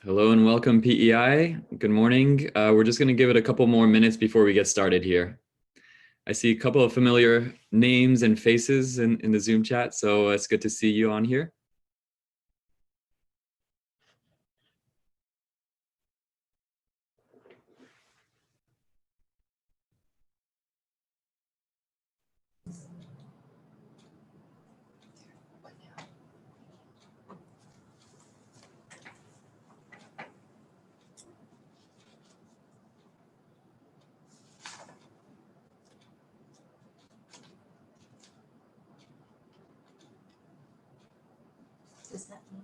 Hello and welcome, PEI. Good morning. We're just going to give it a couple more minutes before we get started here. I see a couple of familiar names and faces in the Zoom chat, so it's good to see you on here. Does that mean?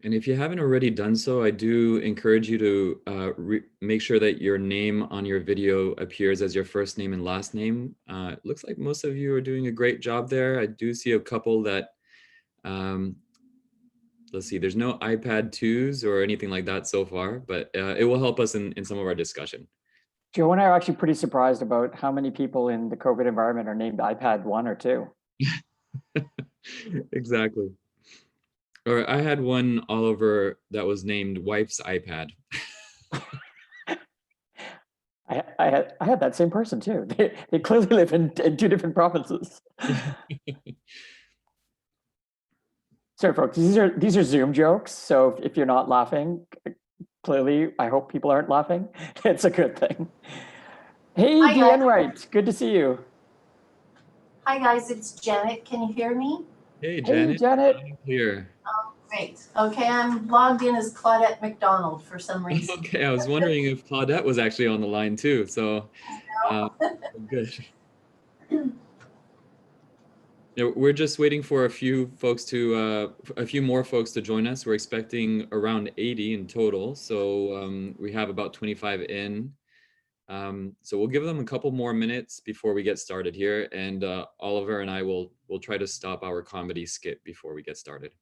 And if you haven't already done so, I do encourage you to make sure that your name on your video appears as your first name and last name. It looks like most of you are doing a great job there. I do see a couple that, let's see, there's no iPad 2s or anything like that so far, but it will help us in some of our discussion. Joe and I are actually pretty surprised about how many people in the COVID environment are named iPad 1 or 2. Exactly. Or I had one all over that was named Wife's iPad. I had that same person too. They clearly live in two different provinces. Sorry, folks. These are Zoom jokes. So if you're not laughing, clearly, I hope people aren't laughing. It's a good thing. Hey, Hi, Deanne guys. Wright. Good to see you. Hi guys, it's Janet. Can you hear me? Hey, Janet. Hey, Janet. Here. Oh, great. Okay, I'm logged in as Claudette McDonald for some reason. Okay, I was wondering if Claudette was actually on the line too. So good. Yeah, we're just waiting for a few more folks to join us. We're expecting around 80 in total. So we have about 25 in. So we'll give them a couple more minutes before we get started here, and Oliver and I will try to stop our comedy skit before we get started.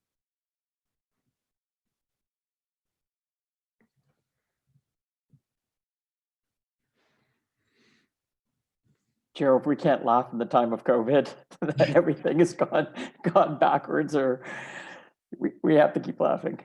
Joe, if we can't laugh in the time of COVID, then everything has gone backwards, or we have to keep laughing.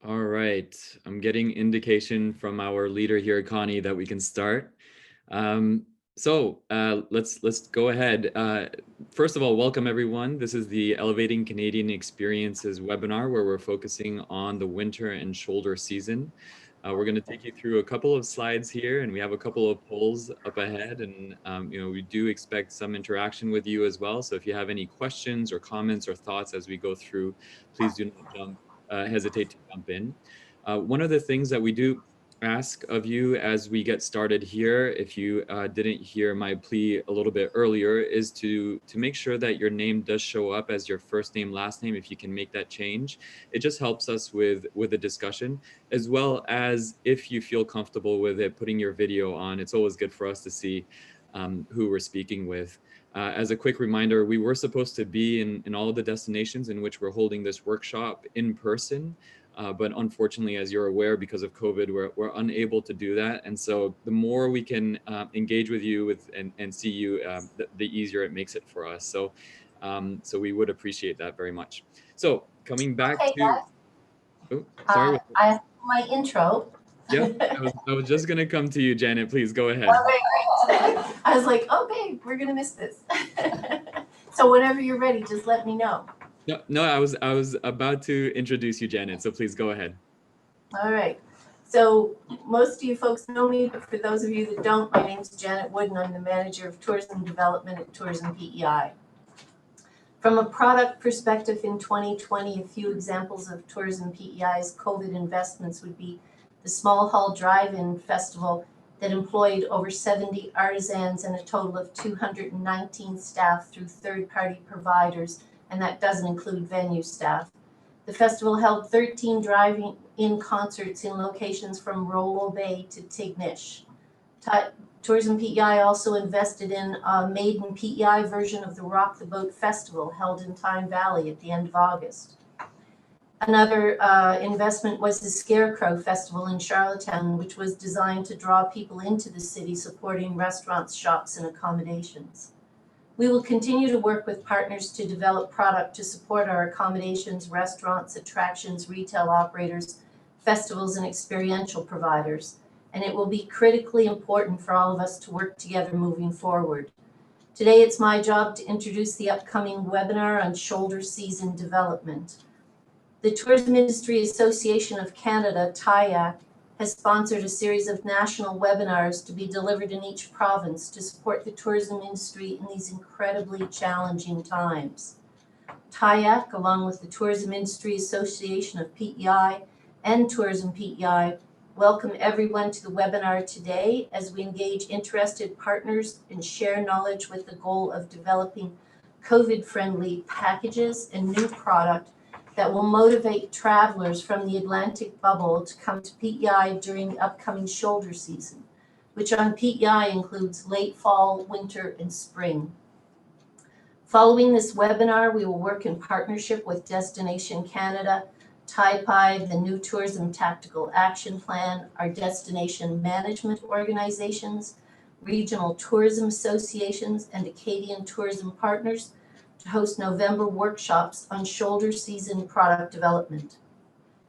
All right, I'm getting indication from our leader here, Connie, that we can start. So let's go ahead. First of all, welcome everyone. This is the Elevating Canadian Experiences webinar where we're focusing on the winter and shoulder season. We're going to take you through a couple of slides here, and we have a couple of polls up ahead, and we do expect some interaction with you as well. So if you have any questions or comments or thoughts as we go through, please do not hesitate to jump in. One of the things that we do ask of you as we get started here, if you didn't hear my plea a little bit earlier, is to make sure that your name does show up as your first name, last name. If you can make that change, it just helps us with the discussion, as well as if you feel comfortable with it, putting your video on. It's always good for us to see who we're speaking with. As a quick reminder, we were supposed to be in all of the destinations in which we're holding this workshop in person. But unfortunately, as you're aware, because of COVID, we're unable to do that. And so the more we can engage with you and see you, the easier it makes it for us. So, so we would appreciate that very much. So coming back Okay, to, guys. oh, sorry. I have my intro. Yeah, I was just gonna come to you, Janet. Please go ahead. Okay, great. I was like, oh, babe, we're gonna miss this. So whenever you're ready, just let me know. No, I was about to introduce you, Janet. So please go ahead. All right. So most of you folks know me, but for those of you that don't, my name's Janet Wood, and I'm the manager of tourism development at Tourism PEI. From a product perspective in 2020, a few examples of Tourism PEI's COVID investments would be the Small Hall Drive-In Festival that employed over 70 artisans and a total of 219 staff through third-party providers, and that doesn't include venue staff. The festival held 13 drive-in concerts in locations from Rollo Bay to Tignish. Tourism PEI also invested in a maiden PEI version of the Rock the Boat Festival held in Tyne Valley at the end of August. Another investment was the Scarecrow Festival in Charlottetown, which was designed to draw people into the city, supporting restaurants, shops, and accommodations. We will continue to work with partners to develop product to support our accommodations, restaurants, attractions, retail operators, festivals, and experiential providers. And it will be critically important for all of us to work together moving forward. Today, it's my job to introduce the upcoming webinar on shoulder season development. The Tourism Industry Association of Canada, TIAC, has sponsored a series of national webinars to be delivered in each province to support the tourism industry in these incredibly challenging times. TIAC, along with the Tourism Industry Association of PEI and Tourism PEI, welcome everyone to the webinar today as we engage interested partners and share knowledge with the goal of developing COVID-friendly packages and new product that will motivate travelers from the Atlantic bubble to come to PEI during the upcoming shoulder season, which on PEI includes late fall, winter, and spring. Following this webinar, we will work in partnership with Destination Canada, TIPI, the New Tourism Tactical Action Plan, our destination management organizations, regional tourism associations, and Acadian tourism partners to host November workshops on shoulder season product development.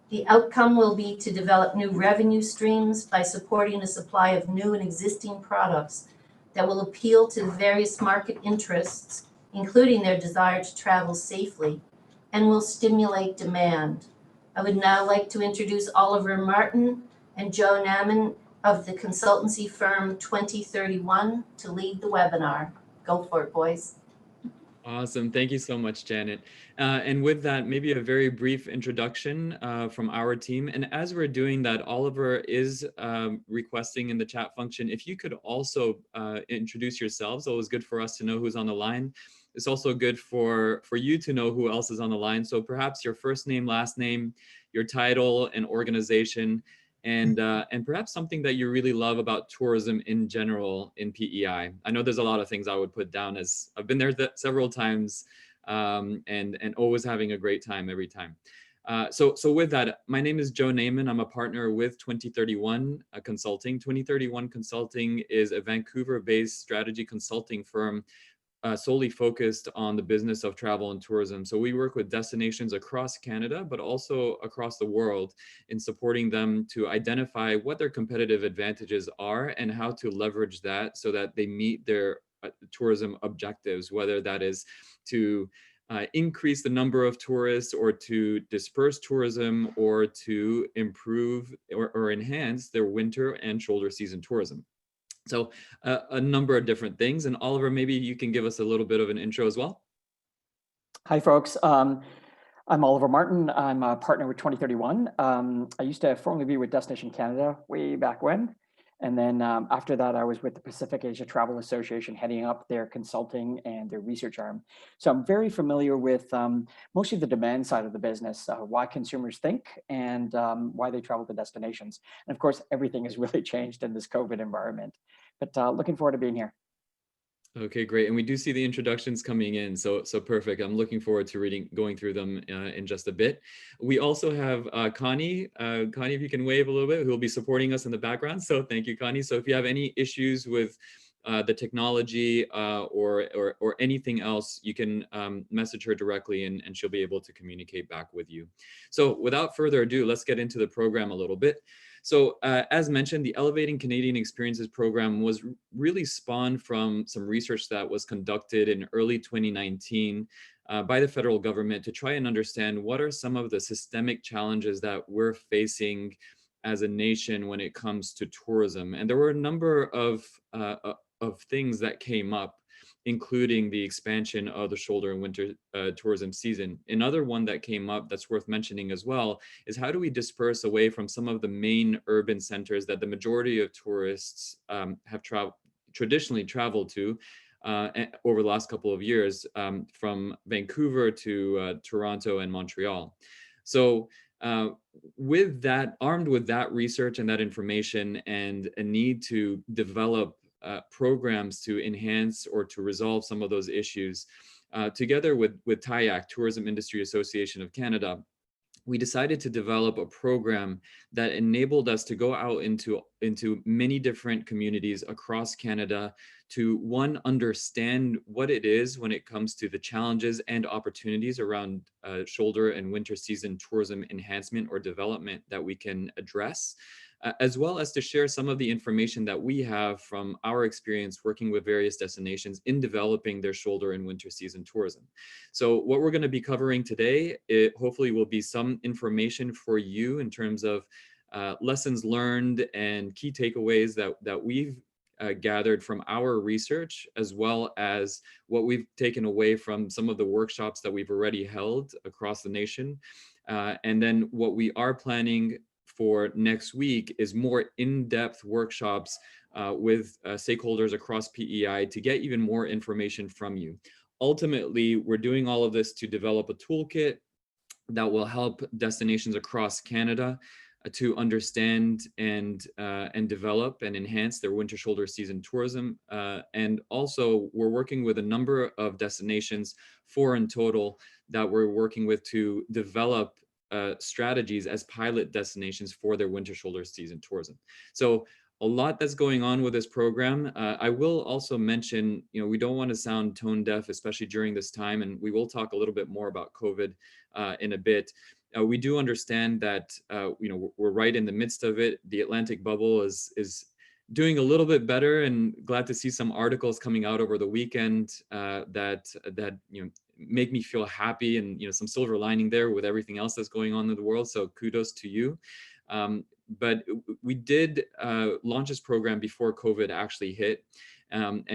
The outcome will be to develop new revenue streams by supporting a supply of new and existing products that will appeal to various market interests, including their desire to travel safely, and will stimulate demand. I would now like to introduce Oliver Martin and Joe Naman of the consultancy firm 2031 to lead the webinar. Go for it, boys. Awesome. Thank you so much, Janet. And with that, maybe a very brief introduction from our team. And as we're doing that, Oliver is requesting in the chat function, if you could also introduce yourselves. Always good for us to know who's on the line. It's also good for you to know who else is on the line. So perhaps your first name, last name, your title and organization, and perhaps something that you really love about tourism in general in PEI. I know there's a lot of things I would put down, as I've been there several times and always having a great time every time. So with that, my name is Joe Naman. I'm a partner with 2031 Consulting. 2031 Consulting is a Vancouver-based strategy consulting firm solely focused on the business of travel and tourism. So we work with destinations across Canada, but also across the world in supporting them to identify what their competitive advantages are and how to leverage that so that they meet their tourism objectives, whether that is to increase the number of tourists or to disperse tourism or to improve or enhance their winter and shoulder season tourism. So a number of different things. And Oliver, maybe you can give us a little bit of an intro as well. Hi, folks. I'm Oliver Martin. I'm a partner with 2031. I used to formerly be with Destination Canada way back when. And then after that, I was with the Pacific Asia Travel Association, heading up their consulting and their research arm. So I'm very familiar with mostly the demand side of the business, why consumers think and why they travel to destinations. And of course, everything has really changed in this COVID environment. But looking forward to being here. Okay, great. And we do see the introductions coming in. So perfect. I'm looking forward to going through them in just a bit. We also have Connie. Connie, if you can wave a little bit, who will be supporting us in the background. So thank you, Connie. So if you have any issues with the technology or anything else, you can message her directly and she'll be able to communicate back with you. So without further ado, let's get into the program a little bit. So as mentioned, the Elevating Canadian Experiences program was really spawned from some research that was conducted in early 2019 by the federal government to try and understand what are some of the systemic challenges that we're facing as a nation when it comes to tourism. And there were a number of things that came up, including the expansion of the shoulder and winter tourism season. Another one that came up that's worth mentioning as well is how do we disperse away from some of the main urban centers that the majority of tourists have traditionally traveled to over the last couple of years, from Vancouver to Toronto and Montreal. So with that, armed with that research and that information and a need to develop programs to enhance or to resolve some of those issues, together with TIAC, Tourism Industry Association of Canada, we decided to develop a program that enabled us to go out into many different communities across Canada to, one, understand what it is when it comes to the challenges and opportunities around shoulder and winter season tourism enhancement or development that we can address, as well as to share some of the information that we have from our experience working with various destinations in developing their shoulder and winter season tourism. So what we're going to be covering today, it hopefully will be some information for you in terms of lessons learned and key takeaways that we've gathered from our research, as well as what we've taken away from some of the workshops that we've already held across the nation. And then what we are planning for next week is more in-depth workshops with stakeholders across PEI to get even more information from you. Ultimately, we're doing all of this to develop a toolkit that will help destinations across Canada to understand and develop and enhance their winter shoulder season tourism. And also, we're working with a number of destinations, 4 in total, that we're working with to develop strategies as pilot destinations for their winter shoulder season tourism. So a lot that's going on with this program. I will also mention, we don't want to sound tone deaf, especially during this time, and we will talk a little bit more about COVID in a bit. We do understand that, we're right in the midst of it. The Atlantic bubble is doing a little bit better, and glad to see some articles coming out over the weekend that make me feel happy, and some silver lining there with everything else that's going on in the world. So kudos to you. But we did launch this program before COVID actually hit. And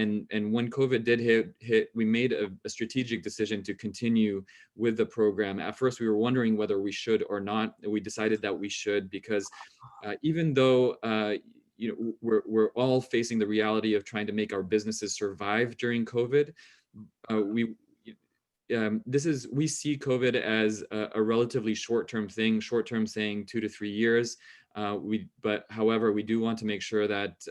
when COVID did hit, we made a strategic decision to continue with the program. At first, we were wondering whether we should or not. We decided that we should, because even though we're all facing the reality of trying to make our businesses survive during COVID, we see COVID as a relatively short-term thing. Short-term saying 2 to 3 years. But however, we do want to make sure that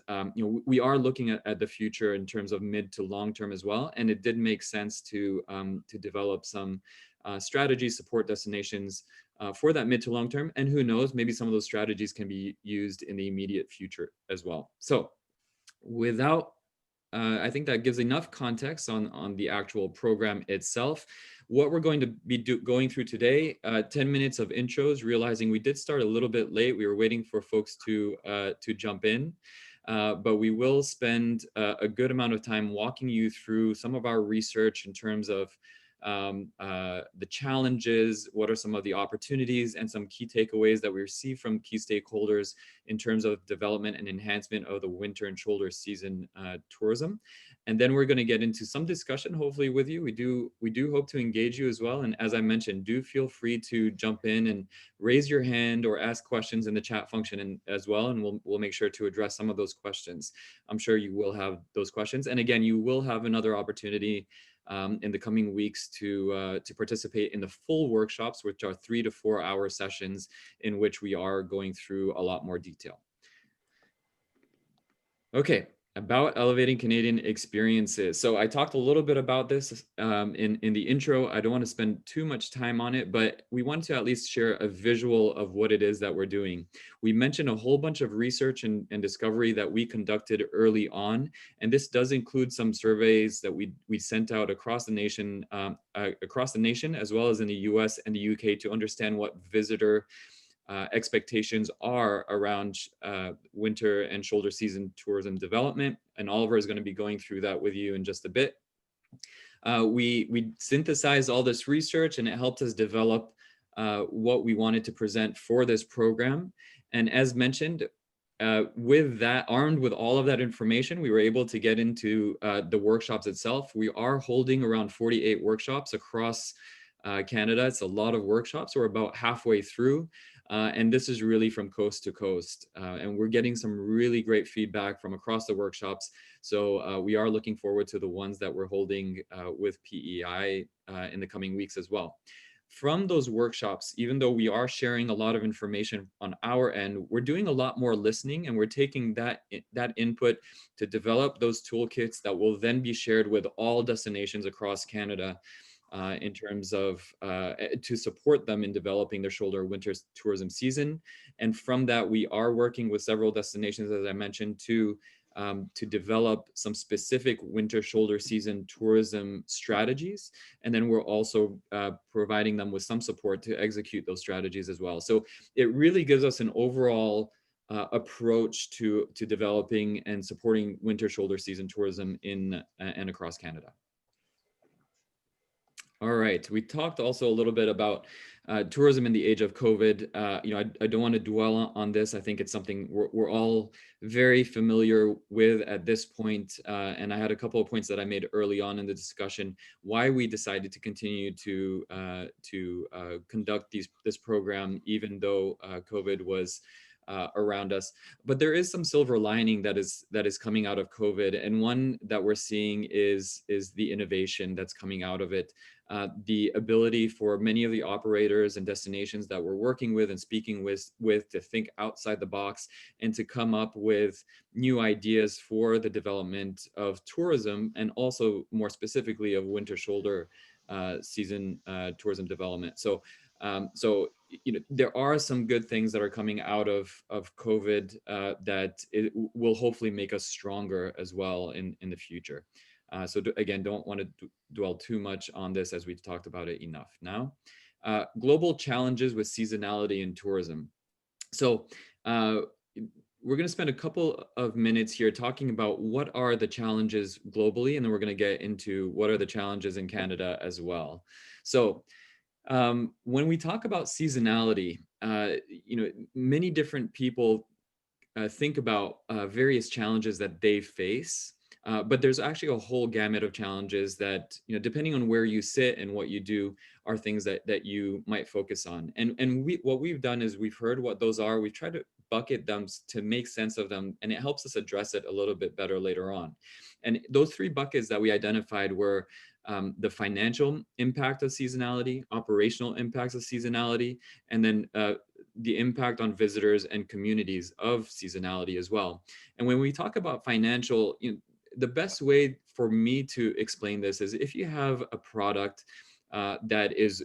we are looking at the future in terms of mid to long term as well. And it did make sense to develop some strategies, support destinations for that mid to long term. And who knows, maybe some of those strategies can be used in the immediate future as well. So without I think that gives enough context on the actual program itself. What we're going to be going through today, 10 minutes of intros, realizing we did start a little bit late. We were waiting for folks to jump in. But we will spend a good amount of time walking you through some of our research in terms of the challenges, what are some of the opportunities, and some key takeaways that we receive from key stakeholders in terms of development and enhancement of the winter and shoulder season tourism. And then we're going to get into some discussion, hopefully, with you. We do hope to engage you as well. And as I mentioned, do feel free to jump in and raise your hand or ask questions in the chat function as well, and we'll make sure to address some of those questions. I'm sure you will have those questions. And again, you will have another opportunity in the coming weeks to participate in the full workshops, which are 3 to 4 hour sessions in which we are going through a lot more detail. Okay, about elevating Canadian experiences. So I talked a little bit about this in the intro. I don't want to spend too much time on it, but we want to at least share a visual of what it is that we're doing. We mentioned a whole bunch of research and discovery that we conducted early on, and this does include some surveys that we sent out across the nation, as well as in the US and the UK, to understand what visitor expectations are around winter and shoulder season tourism development. And Oliver is going to be going through that with you in just a bit. We synthesized all this research, and it helped us develop what we wanted to present for this program. And as mentioned, with that, armed with all of that information, we were able to get into the workshops itself. We are holding around 48 workshops across Canada. It's a lot of workshops. We're about halfway through. And this is really from coast to coast. And we're getting some really great feedback from across the workshops. So we are looking forward to the ones that we're holding with PEI in the coming weeks as well. From those workshops, even though we are sharing a lot of information on our end, we're doing a lot more listening, and we're taking that input to develop those toolkits that will then be shared with all destinations across Canada. In terms of to support them in developing their shoulder winter tourism season. And from that, we are working with several destinations, as I mentioned, to develop some specific winter shoulder season tourism strategies. And then we're also providing them with some support to execute those strategies as well. So it really gives us an overall approach to developing and supporting winter shoulder season tourism in and across Canada. All right, we talked also a little bit about tourism in the age of COVID. I don't want to dwell on this. I think it's something we're all very familiar with at this point. And I had a couple of points that I made early on in the discussion, why we decided to continue to conduct this program, even though COVID was around us. But there is some silver lining that is coming out of COVID, and one that we're seeing is the innovation that's coming out of it. The ability for many of the operators and destinations that we're working with and speaking with to think outside the box and to come up with new ideas for the development of tourism, and also more specifically of winter shoulder season tourism development. So there are some good things that are coming out of COVID that it will hopefully make us stronger as well in the future. So again, don't want to dwell too much on this, as we've talked about it enough now. Global challenges with seasonality in tourism. So we're going to spend a couple of minutes here talking about what are the challenges globally, and then we're going to get into what are the challenges in Canada as well. So when we talk about seasonality, many different people think about various challenges that they face. But there's actually a whole gamut of challenges that, depending on where you sit and what you do, are things that you might focus on. And what we've done is we've heard what those are. We've tried to bucket them to make sense of them, and it helps us address it a little bit better later on. And those three buckets that we identified were the financial impact of seasonality, operational impacts of seasonality, and then the impact on visitors and communities of seasonality as well. And when we talk about financial, the best way for me to explain this is if you have a product that is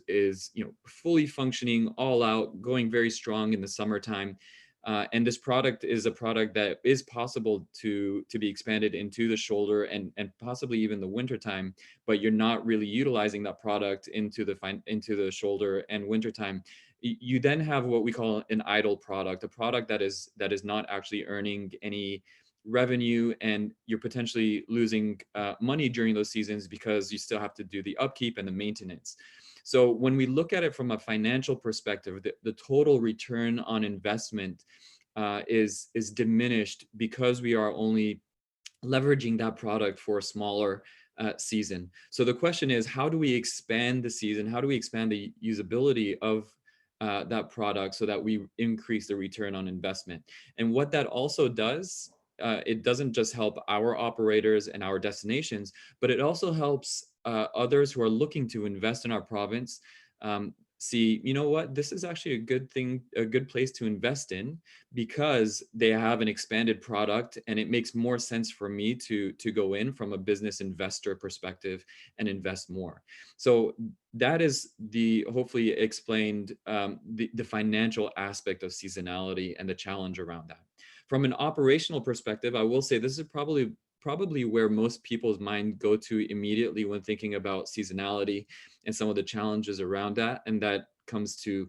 fully functioning, all out, going very strong in the summertime, And this product is a product that is possible to be expanded into the shoulder and possibly even the wintertime, but you're not really utilizing that product into the shoulder and wintertime. You then have what we call an idle product, a product that is not actually earning any revenue, and you're potentially losing money during those seasons because you still have to do the upkeep and the maintenance. So when we look at it from a financial perspective, the total return on investment is diminished because we are only leveraging that product for a smaller season. So the question is, how do we expand the season? How do we expand the usability of that product so that we increase the return on investment? And what that also does, it doesn't just help our operators and our destinations, but it also helps others who are looking to invest in our province see, you know what, this is actually a good thing, a good place to invest in, because they have an expanded product, and it makes more sense for me to go in from a business investor perspective and invest more. So that is the hopefully explained the financial aspect of seasonality and the challenge around that. From an operational perspective, I will say this is probably where most people's mind go to immediately when thinking about seasonality and some of the challenges around that. And that comes to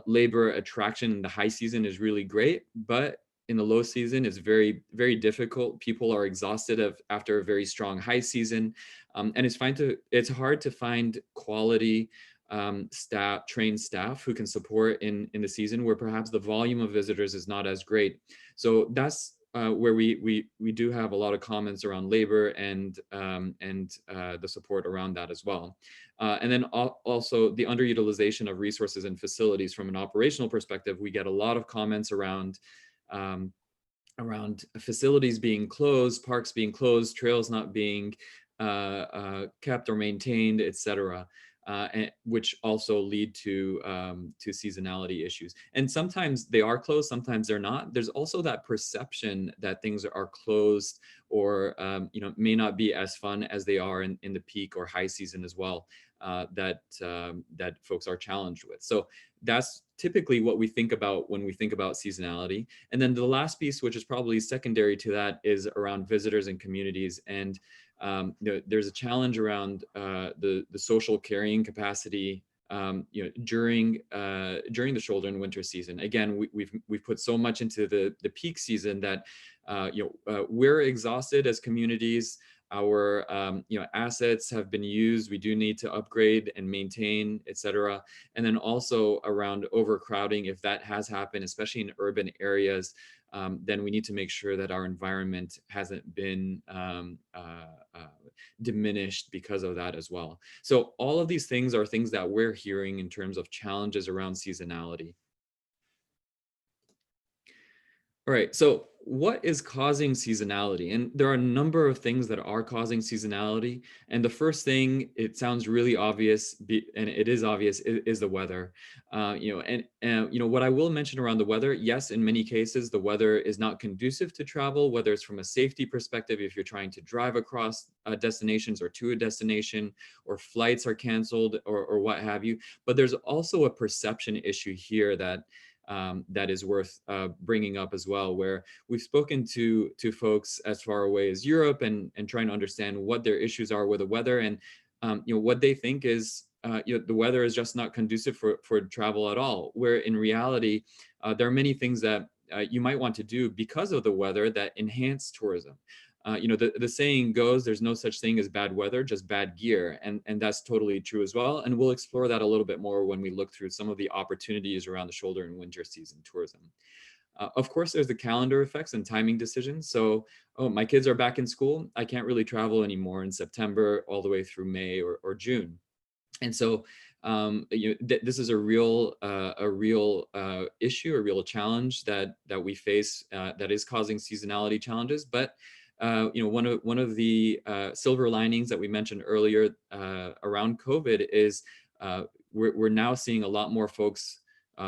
labor attraction. In the high season is really great, but in the low season it's very, very difficult. People are exhausted after a very strong high season. And it's hard to find quality trained staff who can support in the season where perhaps the volume of visitors is not as great. So that's where we do have a lot of comments around labor and the support around that as well. And then also the underutilization of resources and facilities. From an operational perspective, we get a lot of comments around facilities being closed, parks being closed, trails not being kept or maintained, etc. Which also lead to seasonality issues. And sometimes they are closed, sometimes they're not. There's also that perception that things are closed or may not be as fun as they are in the peak or high season as well, that folks are challenged with. So that's typically what we think about when we think about seasonality. And then the last piece, which is probably secondary to that, is around visitors and communities. And there's a challenge around the social carrying capacity during the shoulder and winter season. Again, we've put so much into the peak season that we're exhausted as communities. Our assets have been used. We do need to upgrade and maintain, etc. And then also around overcrowding, if that has happened, especially in urban areas, then we need to make sure that our environment hasn't been diminished because of that as well. So all of these things are things that we're hearing in terms of challenges around seasonality. All right, so what is causing seasonality? And there are a number of things that are causing seasonality. And the first thing, it sounds really obvious, and it is obvious, is the weather. What I will mention around the weather, yes, in many cases, the weather is not conducive to travel, whether it's from a safety perspective, if you're trying to drive across destinations or to a destination, or flights are canceled or what have you. But there's also a perception issue here that is worth bringing up as well, where we've spoken to folks as far away as Europe and trying to understand what their issues are with the weather, and what they think is the weather is just not conducive for travel at all, where in reality there are many things that you might want to do because of the weather that enhance tourism. The saying goes, there's no such thing as bad weather, just bad gear. And that's totally true as well. And we'll explore that a little bit more when we look through some of the opportunities around the shoulder and winter season tourism. Of course, there's the calendar effects and timing decisions. So, my kids are back in school. I can't really travel anymore in September all the way through May or June. And so this is a real issue, a real challenge that we face that is causing seasonality challenges. But one of the silver linings that we mentioned earlier around COVID is we're now seeing a lot more folks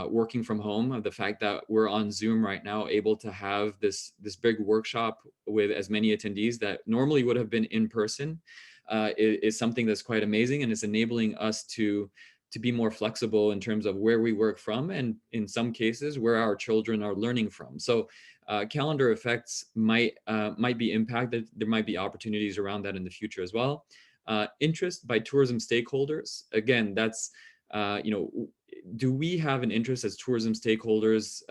working from home. The fact that we're on Zoom right now, able to have this big workshop with as many attendees that normally would have been in person is something that's quite amazing, and it's enabling us to to be more flexible in terms of where we work from, and in some cases where our children are learning from. So calendar effects might be impacted. There might be opportunities around that in the future as well. Interest by tourism stakeholders. Again, that's, do we have an interest as tourism stakeholders,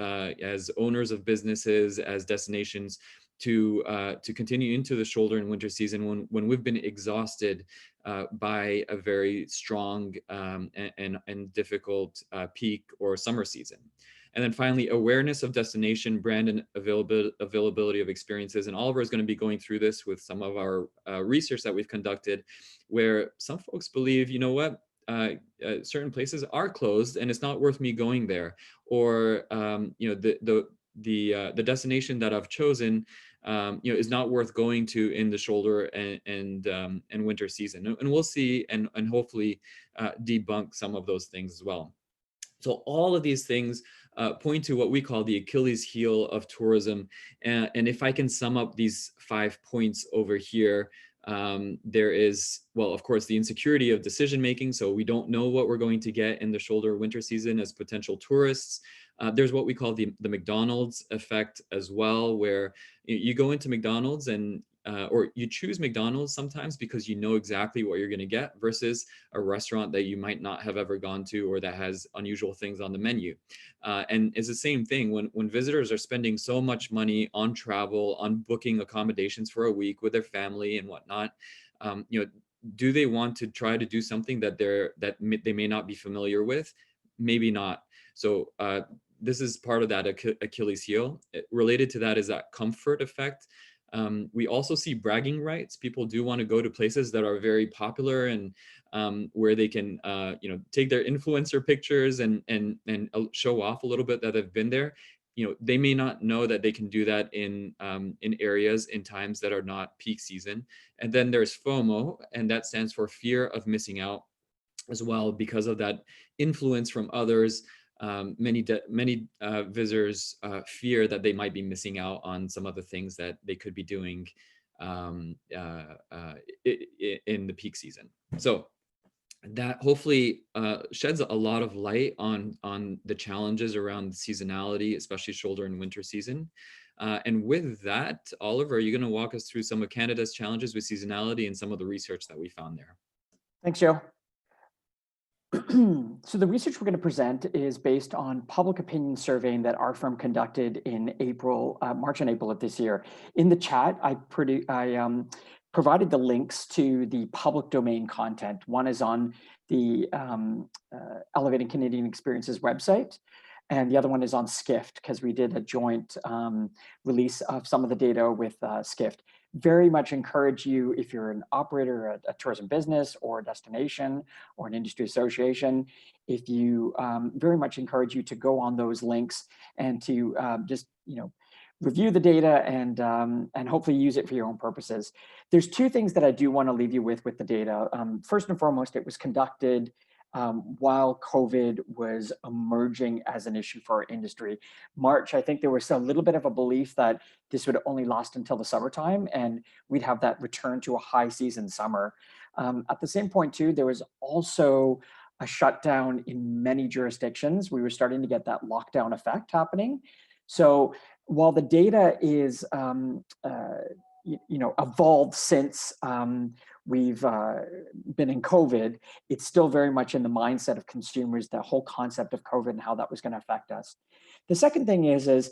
as owners of businesses, as destinations, to continue into the shoulder and winter season when we've been exhausted by a very strong and difficult peak or summer season? And then finally, awareness of destination, brand, and availability of experiences. And Oliver is going to be going through this with some of our research that we've conducted, where some folks believe, you know what, certain places are closed and it's not worth me going there, or the destination that I've chosen is not worth going to in the shoulder and winter season. And we'll see and hopefully debunk some of those things as well. So all of these things point to what we call the Achilles heel of tourism. And if I can sum up these 5 points over here, there is, well, of course, the insecurity of decision making. So we don't know what we're going to get in the shoulder winter season as potential tourists. There's what we call the McDonald's effect as well, where you go into McDonald's and or you choose McDonald's sometimes because you know exactly what you're going to get, versus a restaurant that you might not have ever gone to or that has unusual things on the menu. And it's the same thing when visitors are spending so much money on travel, on booking accommodations for a week with their family and whatnot. Do they want to try to do something that they may not be familiar with? Maybe not. So this is part of that Achilles heel. Related to that is that comfort effect. We also see bragging rights. People do want to go to places that are very popular and where they can, take their influencer pictures and show off a little bit that they've been there. They may not know that they can do that in areas in times that are not peak season. And then there's FOMO, and that stands for fear of missing out as well, because of that influence from others. Many visitors fear that they might be missing out on some of the things that they could be doing in the peak season. So that hopefully sheds a lot of light on the challenges around seasonality, especially shoulder and winter season. And with that, Oliver, are you going to walk us through some of Canada's challenges with seasonality and some of the research that we found there? Thanks, Joe. So the research we're going to present is based on public opinion surveying that our firm conducted in March and April of this year. In the chat, I provided the links to the public domain content. One is on the Elevating Canadian Experiences website, and the other one is on Skift, because we did a joint release of some of the data with Skift. Very much encourage you, if you're an operator, a tourism business or a destination or an industry association, very much encourage you to go on those links and to just review the data and hopefully use it for your own purposes. There's two things that I do want to leave you with the data. First and foremost, it was conducted while COVID was emerging as an issue for our industry. March, I think there was a little bit of a belief that this would only last until the summertime and we'd have that return to a high season summer. At the same point too, there was also a shutdown in many jurisdictions. We were starting to get that lockdown effect happening. So while the data is evolved since we've been in COVID, it's still very much in the mindset of consumers, the whole concept of COVID and how that was going to affect us. The second thing is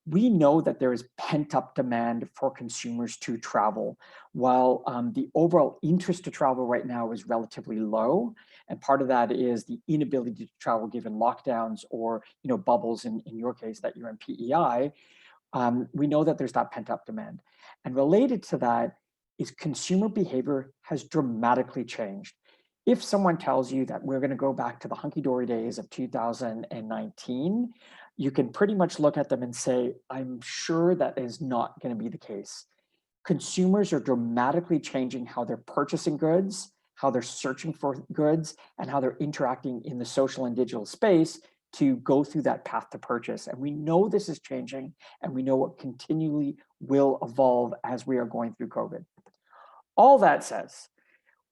we know that there is pent-up demand for consumers to travel, while the overall interest to travel right now is relatively low. And part of that is the inability to travel given lockdowns or bubbles in your case that you're in PEI. We know that there's that pent-up demand. And related to that is consumer behavior has dramatically changed. If someone tells you that we're going to go back to the hunky-dory days of 2019, you can pretty much look at them and say, I'm sure that is not going to be the case. Consumers are dramatically changing how they're purchasing goods, how they're searching for goods, and how they're interacting in the social and digital space to go through that path to purchase. And we know this is changing, and we know it continually will evolve as we are going through COVID. All that says,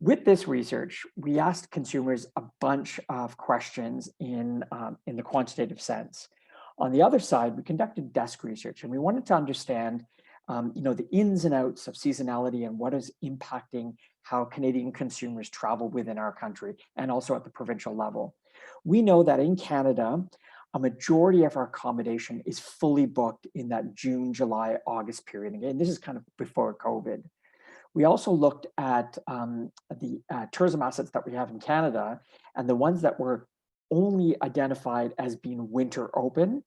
With this research, we asked consumers a bunch of questions in the quantitative sense. On the other side, we conducted desk research, and we wanted to understand the ins and outs of seasonality and what is impacting how Canadian consumers travel within our country and also at the provincial level. We know that in Canada, a majority of our accommodation is fully booked in that June, July, August period. Again, this is kind of before COVID. We also looked at the tourism assets that we have in Canada, and the ones that were only identified as being winter open.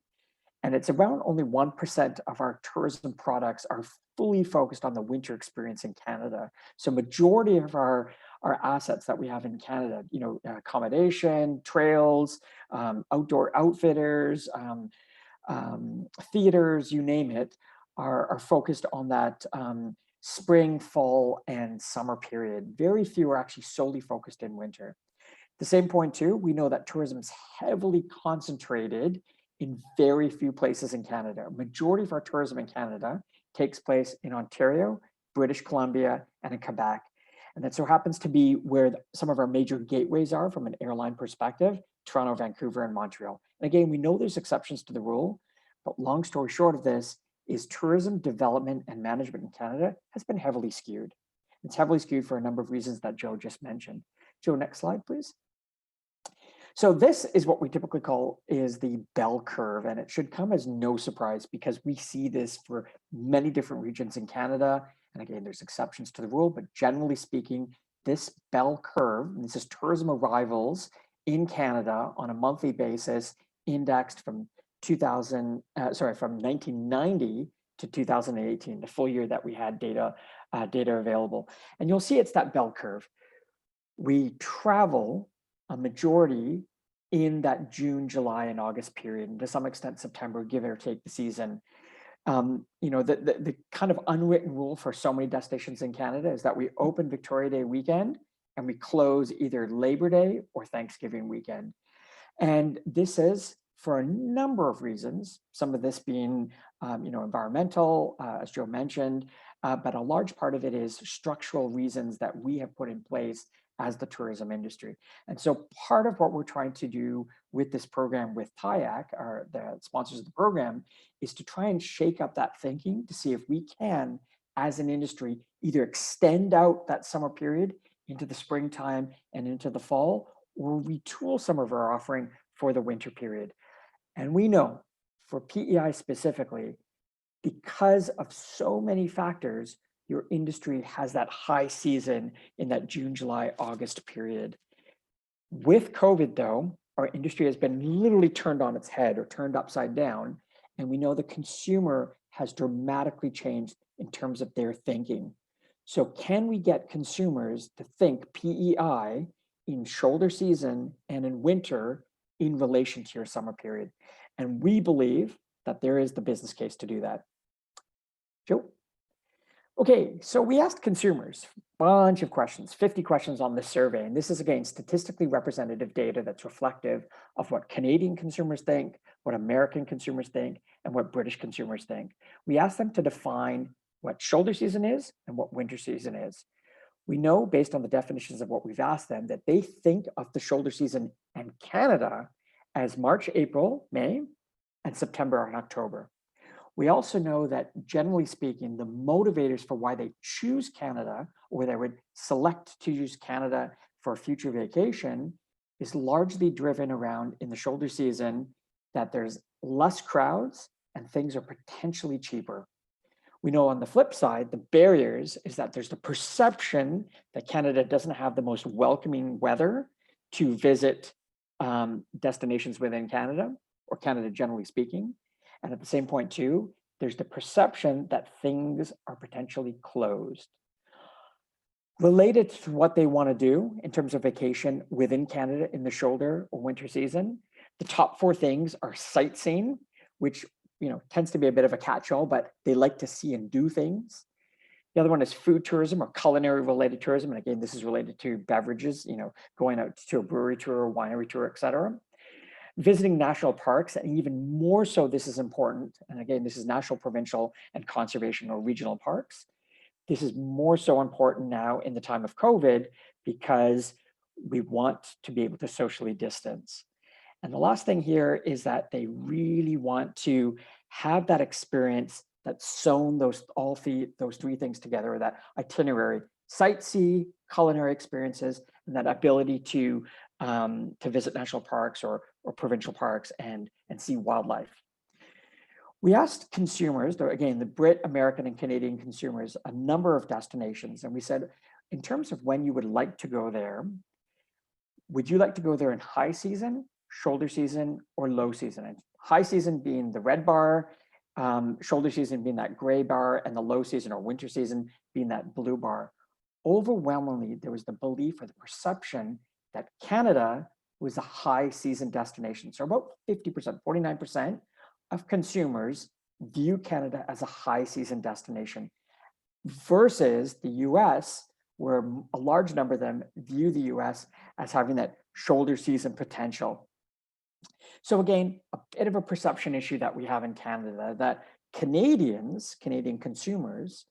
And it's around only 1% of our tourism products are fully focused on the winter experience in Canada. So majority of our assets that we have in Canada, accommodation, trails, outdoor outfitters, theaters, you name it, are focused on that spring, fall, and summer period. Very few are actually solely focused in winter. At the same point too, we know that tourism is heavily concentrated in very few places in Canada. Majority of our tourism in Canada takes place in Ontario, British Columbia, and in Quebec. And that so happens to be where some of our major gateways are from an airline perspective, Toronto, Vancouver, and Montreal. And again, we know there's exceptions to the rule, but long story short of this is tourism development and management in Canada has been heavily skewed. It's heavily skewed for a number of reasons that Joe just mentioned. Joe, next slide, please. So this is what we typically call is the bell curve, and it should come as no surprise because we see this for many different regions in Canada. And again, there's exceptions to the rule, but generally speaking, this bell curve, and this is tourism arrivals in Canada on a monthly basis, indexed from 1990 to 2018, the full year that we had data available. And you'll see it's that bell curve. We travel a majority in that June, July, and August period, and to some extent September, give or take the season. The kind of unwritten rule for so many destinations in Canada is that we open Victoria Day weekend and we close either Labor Day or Thanksgiving weekend. And this is for a number of reasons, some of this being environmental, as Joe mentioned, but a large part of it is structural reasons that we have put in place as the tourism industry. And so part of what we're trying to do with this program with TIAC, or the sponsors of the program, is to try and shake up that thinking to see if we can, as an industry, either extend out that summer period into the springtime and into the fall, or retool some of our offering for the winter period. And we know for PEI specifically, because of so many factors, your industry has that high season in that June, July, August period. With COVID though, our industry has been literally turned on its head or turned upside down. And we know the consumer has dramatically changed in terms of their thinking. So can we get consumers to think PEI in shoulder season and in winter in relation to your summer period? And we believe that there is the business case to do that. Joe? Okay, so we asked consumers a bunch of questions, 50 questions on this survey. And this is, again, statistically representative data that's reflective of what Canadian consumers think, what American consumers think, and what British consumers think. We asked them to define what shoulder season is and what winter season is. We know, based on the definitions of what we've asked them, that they think of the shoulder season in Canada as March, April, May, and September and October. We also know that, generally speaking, the motivators for why they choose Canada, or they would select to use Canada for a future vacation, is largely driven around, in the shoulder season, that there's less crowds and things are potentially cheaper. We know on the flip side, the barriers is that there's the perception that Canada doesn't have the most welcoming weather to visit destinations within Canada, or Canada generally speaking. And at the same point too, there's the perception that things are potentially closed. Related to what they want to do in terms of vacation within Canada in the shoulder or winter season, the top 4 things are sightseeing, which tends to be a bit of a catch-all, but they like to see and do things. The other one is food tourism or culinary related tourism. And again, this is related to beverages, going out to a brewery tour, a winery tour, et cetera. Visiting national parks, and even more so, this is important. And again, this is national, provincial, and conservation or regional parks. this is more so important now in the time of COVID because we want to be able to socially distance. And the last thing here is that they really want to have that experience that's sewn those three things together, that itinerary: sightsee, culinary experiences, and that ability to visit national parks or provincial parks and see wildlife. We asked consumers, again, the Brit, American, and Canadian consumers, a number of destinations, and we said, in terms of when you would like to go there, would you like to go there in high season, shoulder season, or low season? And high season being the red bar, shoulder season being that gray bar, and the low season or winter season being that blue bar. Overwhelmingly, there was the belief or the perception that Canada was a high season destination. So about 50%, 49% of consumers view Canada as a high season destination versus the US, where a large number of them view the US as having that shoulder season potential. So again, a bit of a perception issue that we have in Canada, that Canadian consumers,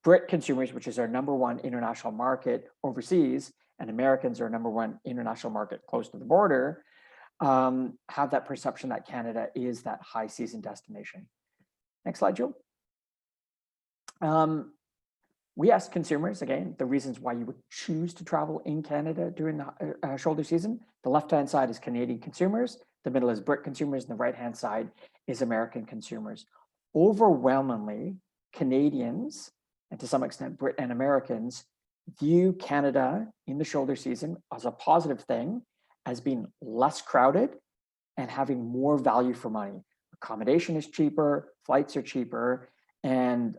Brit consumers, which is our #1 international market overseas, and Americans are our #1 international market close to the border, have that perception that Canada is that high season destination. Next slide, Jill. We asked consumers, again, the reasons why you would choose to travel in Canada during the shoulder season. The left-hand side is Canadian consumers, the middle is Brit consumers, and the right-hand side is American consumers. Overwhelmingly, Canadians, and to some extent Brit and Americans, view Canada in the shoulder season as a positive thing, as being less crowded and having more value for money. Accommodation is cheaper, flights are cheaper, and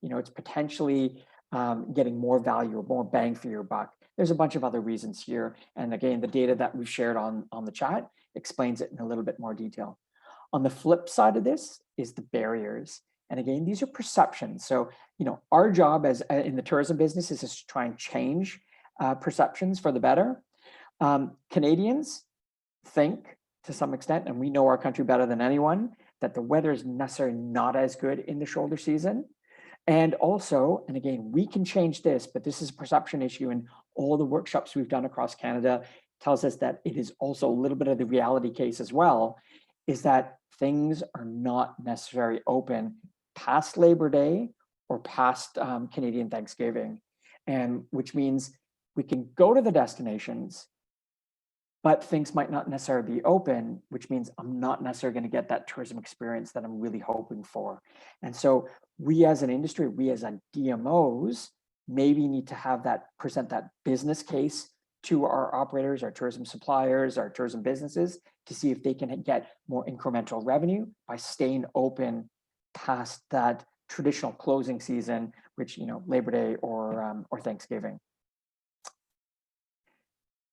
it's potentially getting more value or more bang for your buck. There's a bunch of other reasons here. And again, the data that we've shared on the chat explains it in a little bit more detail. On the flip side of this is the barriers. And again, these are perceptions. So, our job as in the tourism business is to try and change perceptions for the better. Canadians think, to some extent, and we know our country better than anyone, that the weather is necessarily not as good in the shoulder season. And also, and again, we can change this, but this is a perception issue, and all the workshops we've done across Canada tells us that it is also a little bit of the reality case as well, is that things are not necessarily open past Labor Day or past Canadian Thanksgiving, and which means we can go to the destinations, but things might not necessarily be open, which means I'm not necessarily going to get that tourism experience that I'm really hoping for. And so we as an industry, we as DMOs, maybe need to have that, present that business case to our operators, our tourism suppliers, our tourism businesses, to see if they can get more incremental revenue by staying open past that traditional closing season, which, Labor Day or Thanksgiving.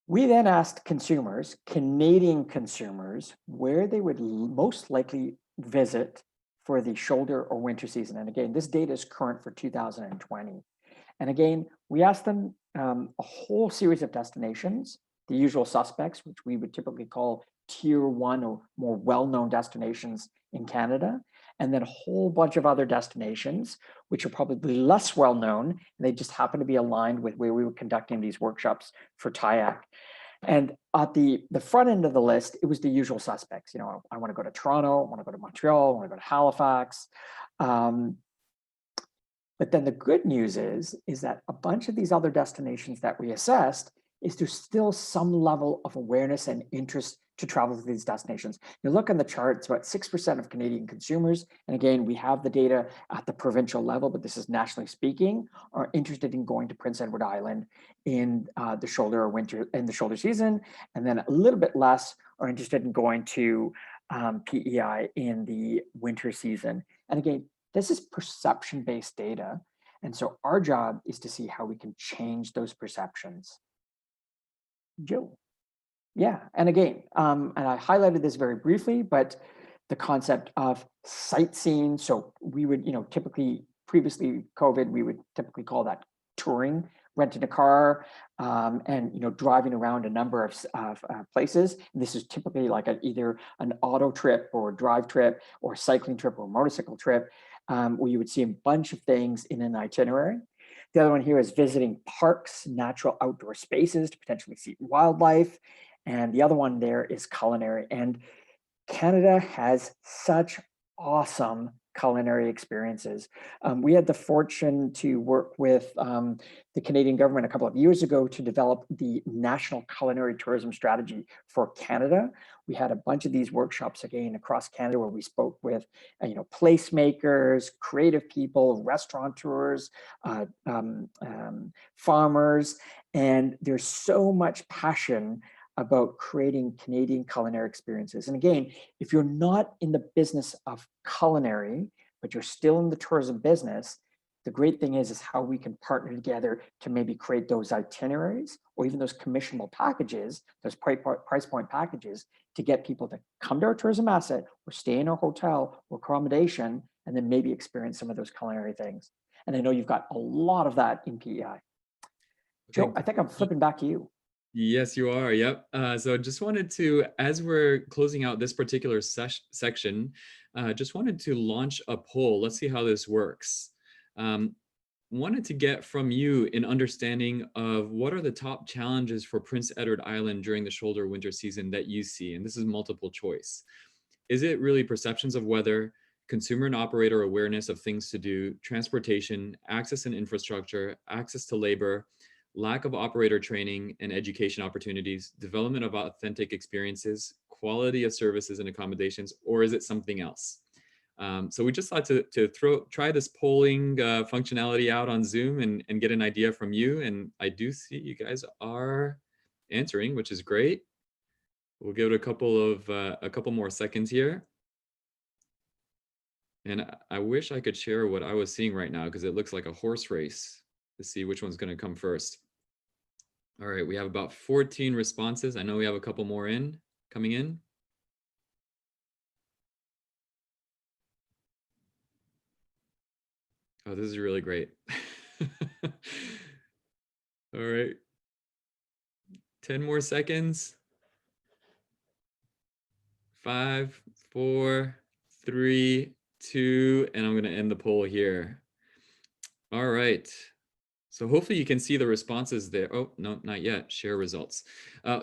We then asked consumers, Canadian consumers, where they would most likely visit for the shoulder or winter season. And again, this data is current for 2020. And again, we asked them a whole series of destinations, the usual suspects, which we would typically call tier 1 or more well-known destinations in Canada, and then a whole bunch of other destinations, which are probably less well-known, and they just happen to be aligned with where we were conducting these workshops for TIAC. And at the front end of the list, it was the usual suspects. I want to go to Toronto, I want to go to Montreal, I want to go to Halifax. But then the good news is that a bunch of these other destinations that we assessed, is there's still some level of awareness and interest to travel to these destinations. You look on the chart, it's about 6% of Canadian consumers, and again, we have the data at the provincial level, but this is nationally speaking, are interested in going to Prince Edward Island in the shoulder season, and then a little bit less are interested in going to PEI in the winter season. And again, this is perception-based data, and so our job is to see how we can change those perceptions. Joe. Yeah, and again, and I highlighted this very briefly, but the concept of sightseeing. So we would, typically, previously COVID, we would typically call that touring, renting a car, and driving around a number of places. And this is typically like either an auto trip or a drive trip or a cycling trip or a motorcycle trip. where you would see a bunch of things in an itinerary. The other one here is visiting parks, natural outdoor spaces to potentially see wildlife. And the other one there is culinary. And Canada has such awesome culinary experiences. We had the fortune to work with the Canadian government a couple of years ago to develop the National Culinary Tourism Strategy for Canada. We had a bunch of these workshops again across Canada where we spoke with placemakers, creative people, restaurateurs, farmers, and there's so much passion about creating Canadian culinary experiences. And again, if you're not in the business of culinary, but you're still in the tourism business, the great thing is how we can partner together to maybe create those itineraries or even those commissionable packages, those price point packages to get people to come to our tourism asset or stay in our hotel or accommodation and then maybe experience some of those culinary things. And I know you've got a lot of that in PEI. Joe, I think I'm flipping back to you. Yes, you are. Yep. So just wanted to, as we're closing out this particular section, just wanted to launch a poll. Let's see how this works. Wanted to get from you an understanding of what are the top challenges for Prince Edward Island during the shoulder winter season that you see? And this is multiple choice. Is it really perceptions of weather, consumer and operator awareness of things to do, transportation, access and infrastructure, access to labor, lack of operator training and education opportunities, development of authentic experiences, quality of services and accommodations, or is it something else? So we just thought to try this polling functionality out on Zoom and get an idea from you. And I do see you guys are answering, which is great. We'll give it a couple more seconds here. And I wish I could share what I was seeing right now because it looks like a horse race to see which one's going to come first. All right, we have about 14 responses. I know we have a couple more coming in. Oh, this is really great. All right. 10 more seconds. 5, 4, 3, 2, and I'm going to end the poll here. All right. So hopefully you can see the responses there. Oh, no, not yet. Share results.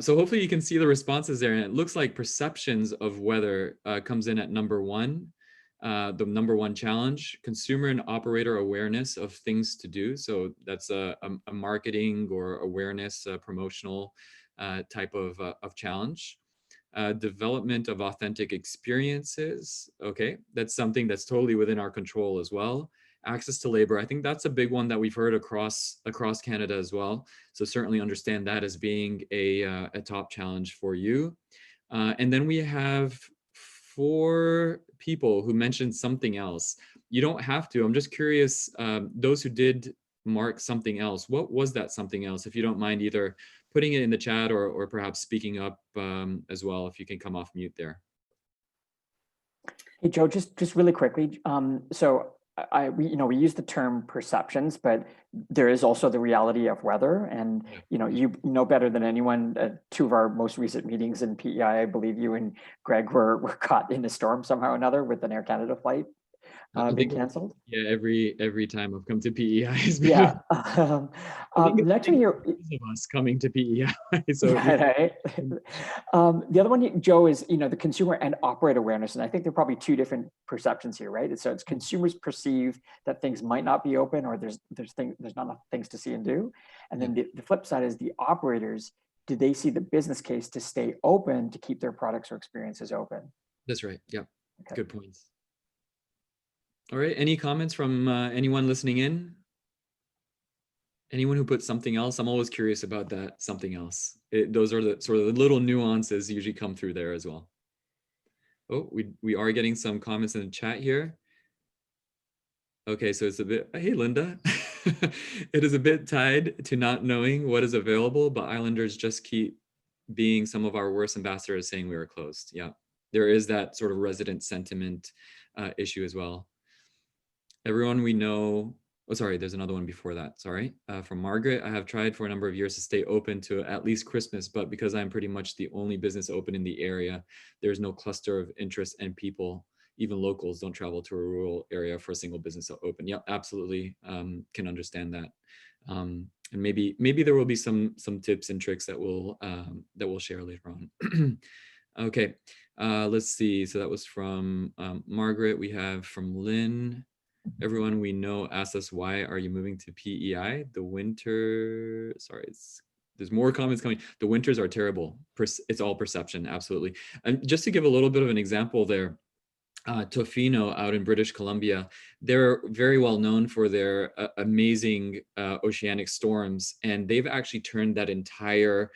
So hopefully you can see the responses there. And it looks like perceptions of weather comes in at number 1. The number 1 challenge, consumer and operator awareness of things to do. So that's a marketing or awareness promotional type of challenge. Development of authentic experiences. Okay, that's something that's totally within our control as well. Access to labor. I think that's a big one that we've heard across Canada as well. So certainly understand that as being a top challenge for you. And then we have 4 people who mentioned something else. You don't have to. I'm just curious, those who did mark something else, what was that something else? If you don't mind either putting it in the chat or perhaps speaking up as well, if you can come off mute there. Hey, Joe, just really quickly. So we use the term perceptions, but there is also the reality of weather. And, you know better than anyone, 2 of our most recent meetings in PEI, I believe you and Greg were caught in a storm somehow or another with an Air Canada flight being canceled. Yeah, every time I've come to PEI. Yeah. Next one here. Of us coming to PEI. So right. The other one, Joe, is the consumer and operator awareness, and I think there are probably 2 different perceptions here, right? So it's consumers perceive that things might not be open, or there's not enough things to see and do, and then the flip side is the operators. Do they see the business case to stay open to keep their products or experiences open? That's right. Yeah. Okay. Good points. All right. Any comments from anyone listening in? Anyone who put something else? I'm always curious about that something else. Those are the sort of the little nuances usually come through there as well. Oh, we are getting some comments in the chat here. Okay, so it's a bit, hey, Linda. It is a bit tied to not knowing what is available, but Islanders just keep being some of our worst ambassadors saying we are closed. Yeah, there is that sort of resident sentiment issue as well. Everyone we know, oh, sorry, there's another one before that, sorry. From Margaret, I have tried for a number of years to stay open to at least Christmas, but because I'm pretty much the only business open in the area, there's no cluster of interest and people even locals don't travel to a rural area for a single business to open. Yeah, absolutely, can understand that. And maybe there will be some tips and tricks that we'll share later on. Okay, let's see. So that was from Margaret. We have from Lynn. Everyone we know asks us, why are you moving to PEI? The winter, sorry, there's more comments coming. The winters are terrible. It's all perception, absolutely. And just to give a little bit of an example there, Tofino out in British Columbia, they're very well known for their amazing oceanic storms, and they've actually turned that entire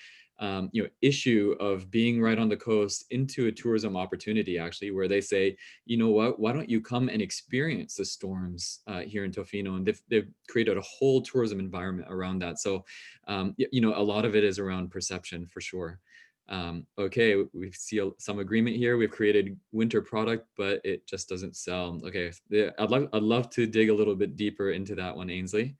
issue of being right on the coast into a tourism opportunity, actually, where they say, you know what, why don't you come and experience the storms here in Tofino? And they've created a whole tourism environment around that. So, a lot of it is around perception for sure. Okay, we see some agreement here. We've created winter product, but it just doesn't sell. Okay, yeah, I'd love to dig a little bit deeper into that one, Ainsley.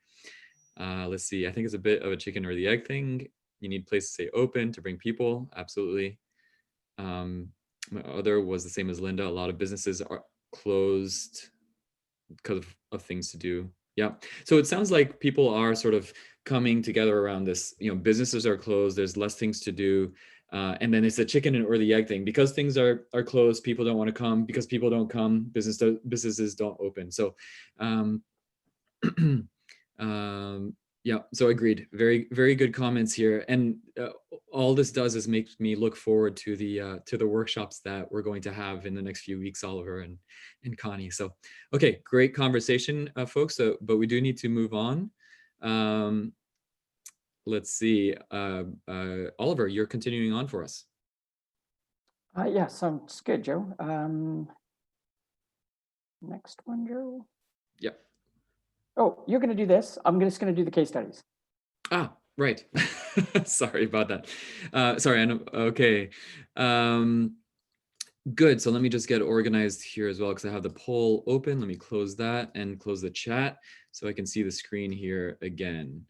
Let's see. I think it's a bit of a chicken or the egg thing. You need place to stay open to bring people. Absolutely. My other was the same as Linda. A lot of businesses are closed because of things to do. Yeah. So it sounds like people are sort of coming together around this. Businesses are closed. There's less things to do. And then it's the chicken or the egg thing. Because things are closed, people don't want to come. Because people don't come, businesses don't open. So yeah, so agreed. Very, very good comments here. And all this does is make me look forward to the workshops that we're going to have in the next few weeks, Oliver and Connie. So, okay, great conversation, folks. But we do need to move on. Let's see. Oliver, you're continuing on for us. Yeah, sounds good, Joe. Next one, Joe. Yep. Oh, you're going to do this. I'm just going to do the case studies. Ah, right. Sorry about that. Sorry, Anna. Okay. Good. So let me just get organized here as well, because I have the poll open. Let me close that and close the chat so I can see the screen here again.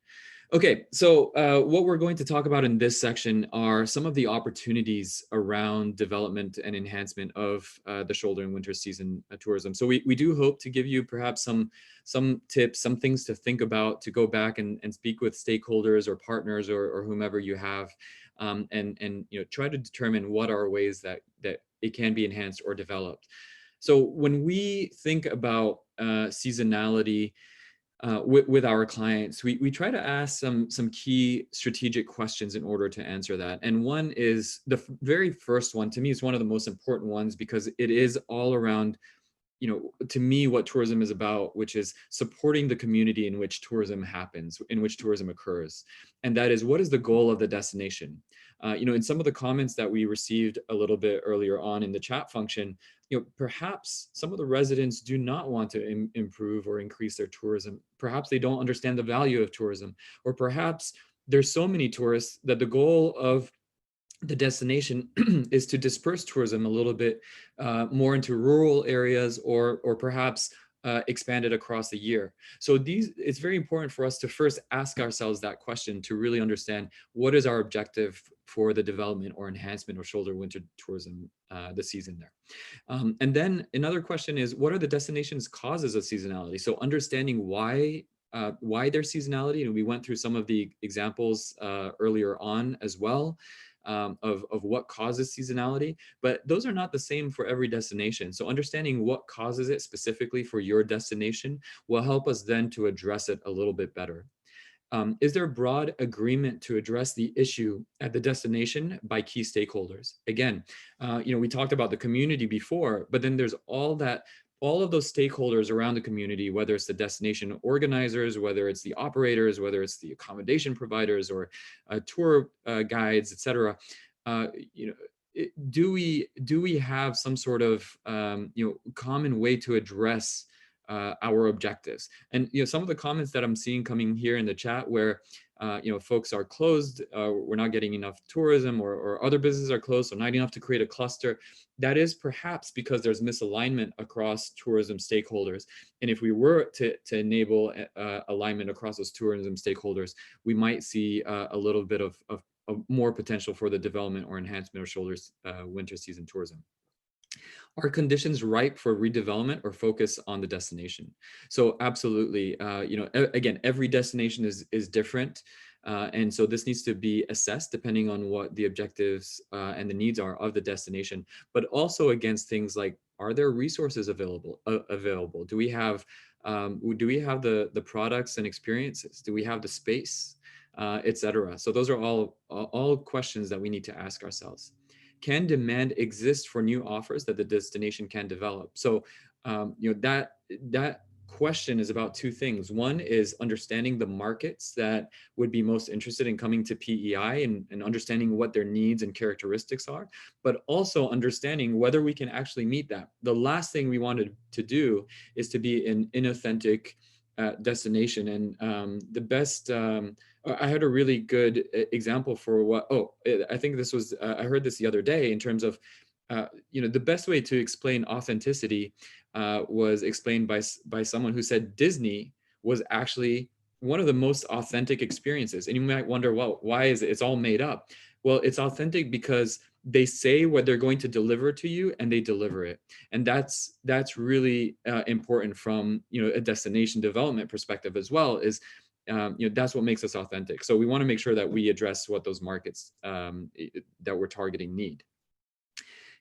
Okay, so what we're going to talk about in this section are some of the opportunities around development and enhancement of the shoulder and winter season tourism. So we do hope to give you perhaps some tips, some things to think about, to go back and speak with stakeholders or partners or whomever you have, and try to determine what are ways that it can be enhanced or developed. So when we think about seasonality, with our clients, we try to ask some key strategic questions in order to answer that. And one is the very first one, to me, is one of the most important ones, because it is all around, to me, what tourism is about, which is supporting the community in which tourism happens, in which tourism occurs. And that is, what is the goal of the destination? In some of the comments that we received a little bit earlier on in the chat function, perhaps some of the residents do not want to improve or increase their tourism. Perhaps they don't understand the value of tourism, or perhaps there's so many tourists that the goal of the destination is to disperse tourism a little bit more into rural areas, or perhaps expand it across the year. So it's very important for us to first ask ourselves that question, to really understand what is our objective for the development or enhancement of shoulder winter tourism this season there. And then another question is, what are the destination's causes of seasonality? So understanding why there's seasonality, and we went through some of the examples earlier on as well. Of what causes seasonality, but those are not the same for every destination. So understanding what causes it specifically for your destination will help us then to address it a little bit better. Is there broad agreement to address the issue at the destination by key stakeholders? Again, we talked about the community before, but then there's all of those stakeholders around the community, whether it's the destination organizers, whether it's the operators, whether it's the accommodation providers or tour guides, etc. Do we have some sort of common way to address our objectives? And some of the comments that I'm seeing coming here in the chat, where folks are closed, we're not getting enough tourism, or other businesses are closed, so not enough to create a cluster. That is perhaps because there's misalignment across tourism stakeholders. And if we were to enable alignment across those tourism stakeholders, we might see a little bit of more potential for the development or enhancement of shoulders winter season tourism. Are conditions ripe for redevelopment or focus on the destination? So absolutely, again, every destination is different. And so this needs to be assessed depending on what the objectives and the needs are of the destination, but also against things like, are there resources available? Do we have the products and experiences? Do we have the space, etc.? So those are all questions that we need to ask ourselves. Can demand exist for new offers that the destination can develop? So, that question is about two things. One is understanding the markets that would be most interested in coming to PEI and understanding what their needs and characteristics are, but also understanding whether we can actually meet that. The last thing we wanted to do is to be an inauthentic destination. And the best, I had a really good example for I think this was, I heard this the other day in terms of, the best way to explain authenticity was explained by someone who said Disney was actually one of the most authentic experiences. And you might wonder, well, why is it? It's all made up. Well, it's authentic because they say what they're going to deliver to you and they deliver it. And that's really important from, a destination development perspective as well, is that's what makes us authentic. So we want to make sure that we address what those markets that we're targeting need.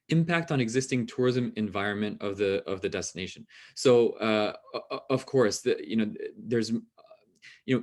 Impact on existing tourism environment of the destination. So of course, there's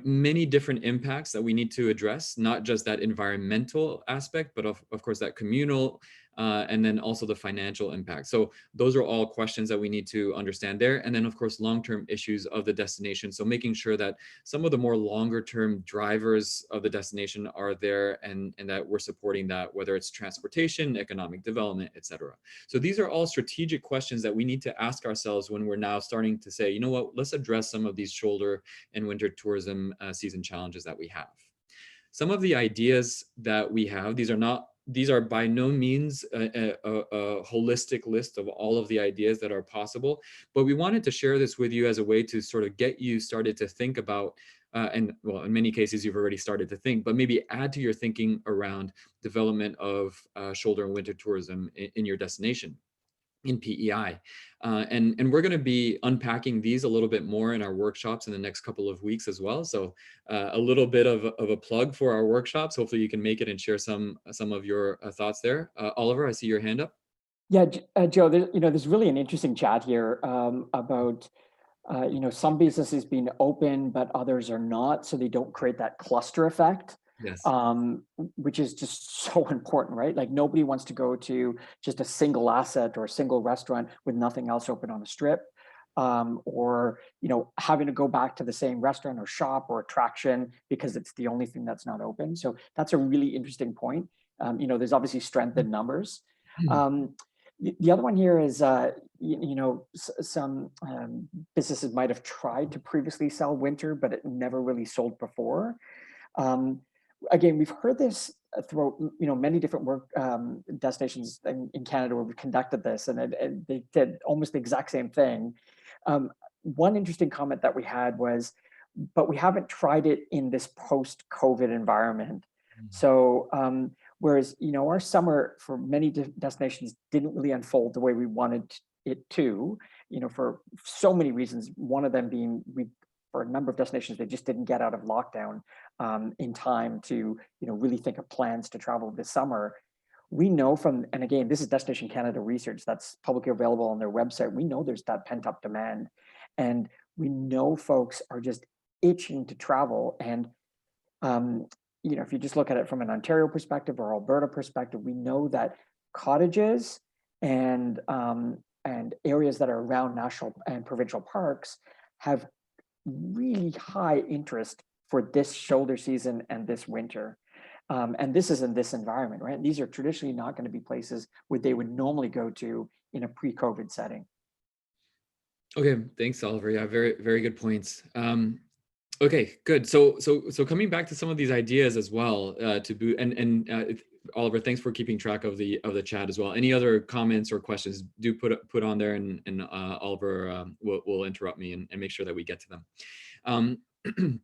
many different impacts that we need to address, not just that environmental aspect, but of course that communal and then also the financial impact. So those are all questions that we need to understand there. And then of course, long-term issues of the destination. So making sure that some of the more longer-term drivers of the destination are there and that we're supporting that, whether it's transportation, economic development, et cetera. So these are all strategic questions that we need to ask ourselves when we're now starting to say, you know what, let's address some of these shoulder and winter tourism season challenges that we have. Some of the ideas that we have, these are by no means a holistic list of all of the ideas that are possible, but we wanted to share this with you as a way to sort of get you started to think about, and well, in many cases you've already started to think, but maybe add to your thinking around development of shoulder and winter tourism in your destination in PEI. And we're going to be unpacking these a little bit more in our workshops in the next couple of weeks as well. So a little bit of a plug for our workshops. Hopefully you can make it and share some of your thoughts there. Oliver, I see your hand up. Yeah, Joe, there's really an interesting chat here about, some businesses being open, but others are not, so they don't create that cluster effect. Yes. Which is just so important, right? Like nobody wants to go to just a single asset or a single restaurant with nothing else open on the strip, or having to go back to the same restaurant or shop or attraction because it's the only thing that's not open. So that's a really interesting point. There's obviously strength in numbers. The other one here is, some businesses might have tried to previously sell winter, but it never really sold before. Again, we've heard this throughout, many different work destinations in Canada where we've conducted this, and they did almost the exact same thing. One interesting comment that we had was, but we haven't tried it in this post-COVID environment. So whereas, our summer for many destinations didn't really unfold the way we wanted it to, for so many reasons. One of them being for a number of destinations, they just didn't get out of lockdown in time to, really think of plans to travel this summer. We know and again, this is Destination Canada research that's publicly available on their website. We know there's that pent up demand, and we know folks are just itching to travel. And, if you just look at it from an Ontario perspective or Alberta perspective, we know that cottages and areas that are around national and provincial parks have really high interest for this shoulder season and this winter. And this is in this environment, right? These are traditionally not going to be places where they would normally go to in a pre-COVID setting. Okay, thanks, Oliver. Yeah, very, very good points. Okay, good. So coming back to some of these ideas as well, to boot and Oliver, thanks for keeping track of the chat as well. Any other comments or questions, do put on there, and Oliver will interrupt me and make sure that we get to them.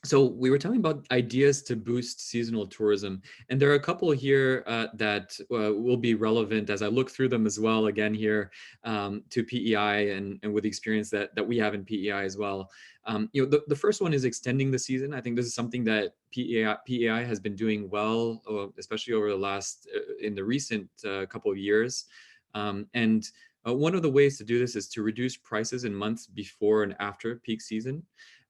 So we were talking about ideas to boost seasonal tourism, and there are a couple here that will be relevant as I look through them as well again here to PEI and with the experience that we have in PEI as well. The first one is extending the season. I think this is something that PEI has been doing well, especially over the last, in the recent couple of years. And one of the ways to do this is to reduce prices in months before and after peak season.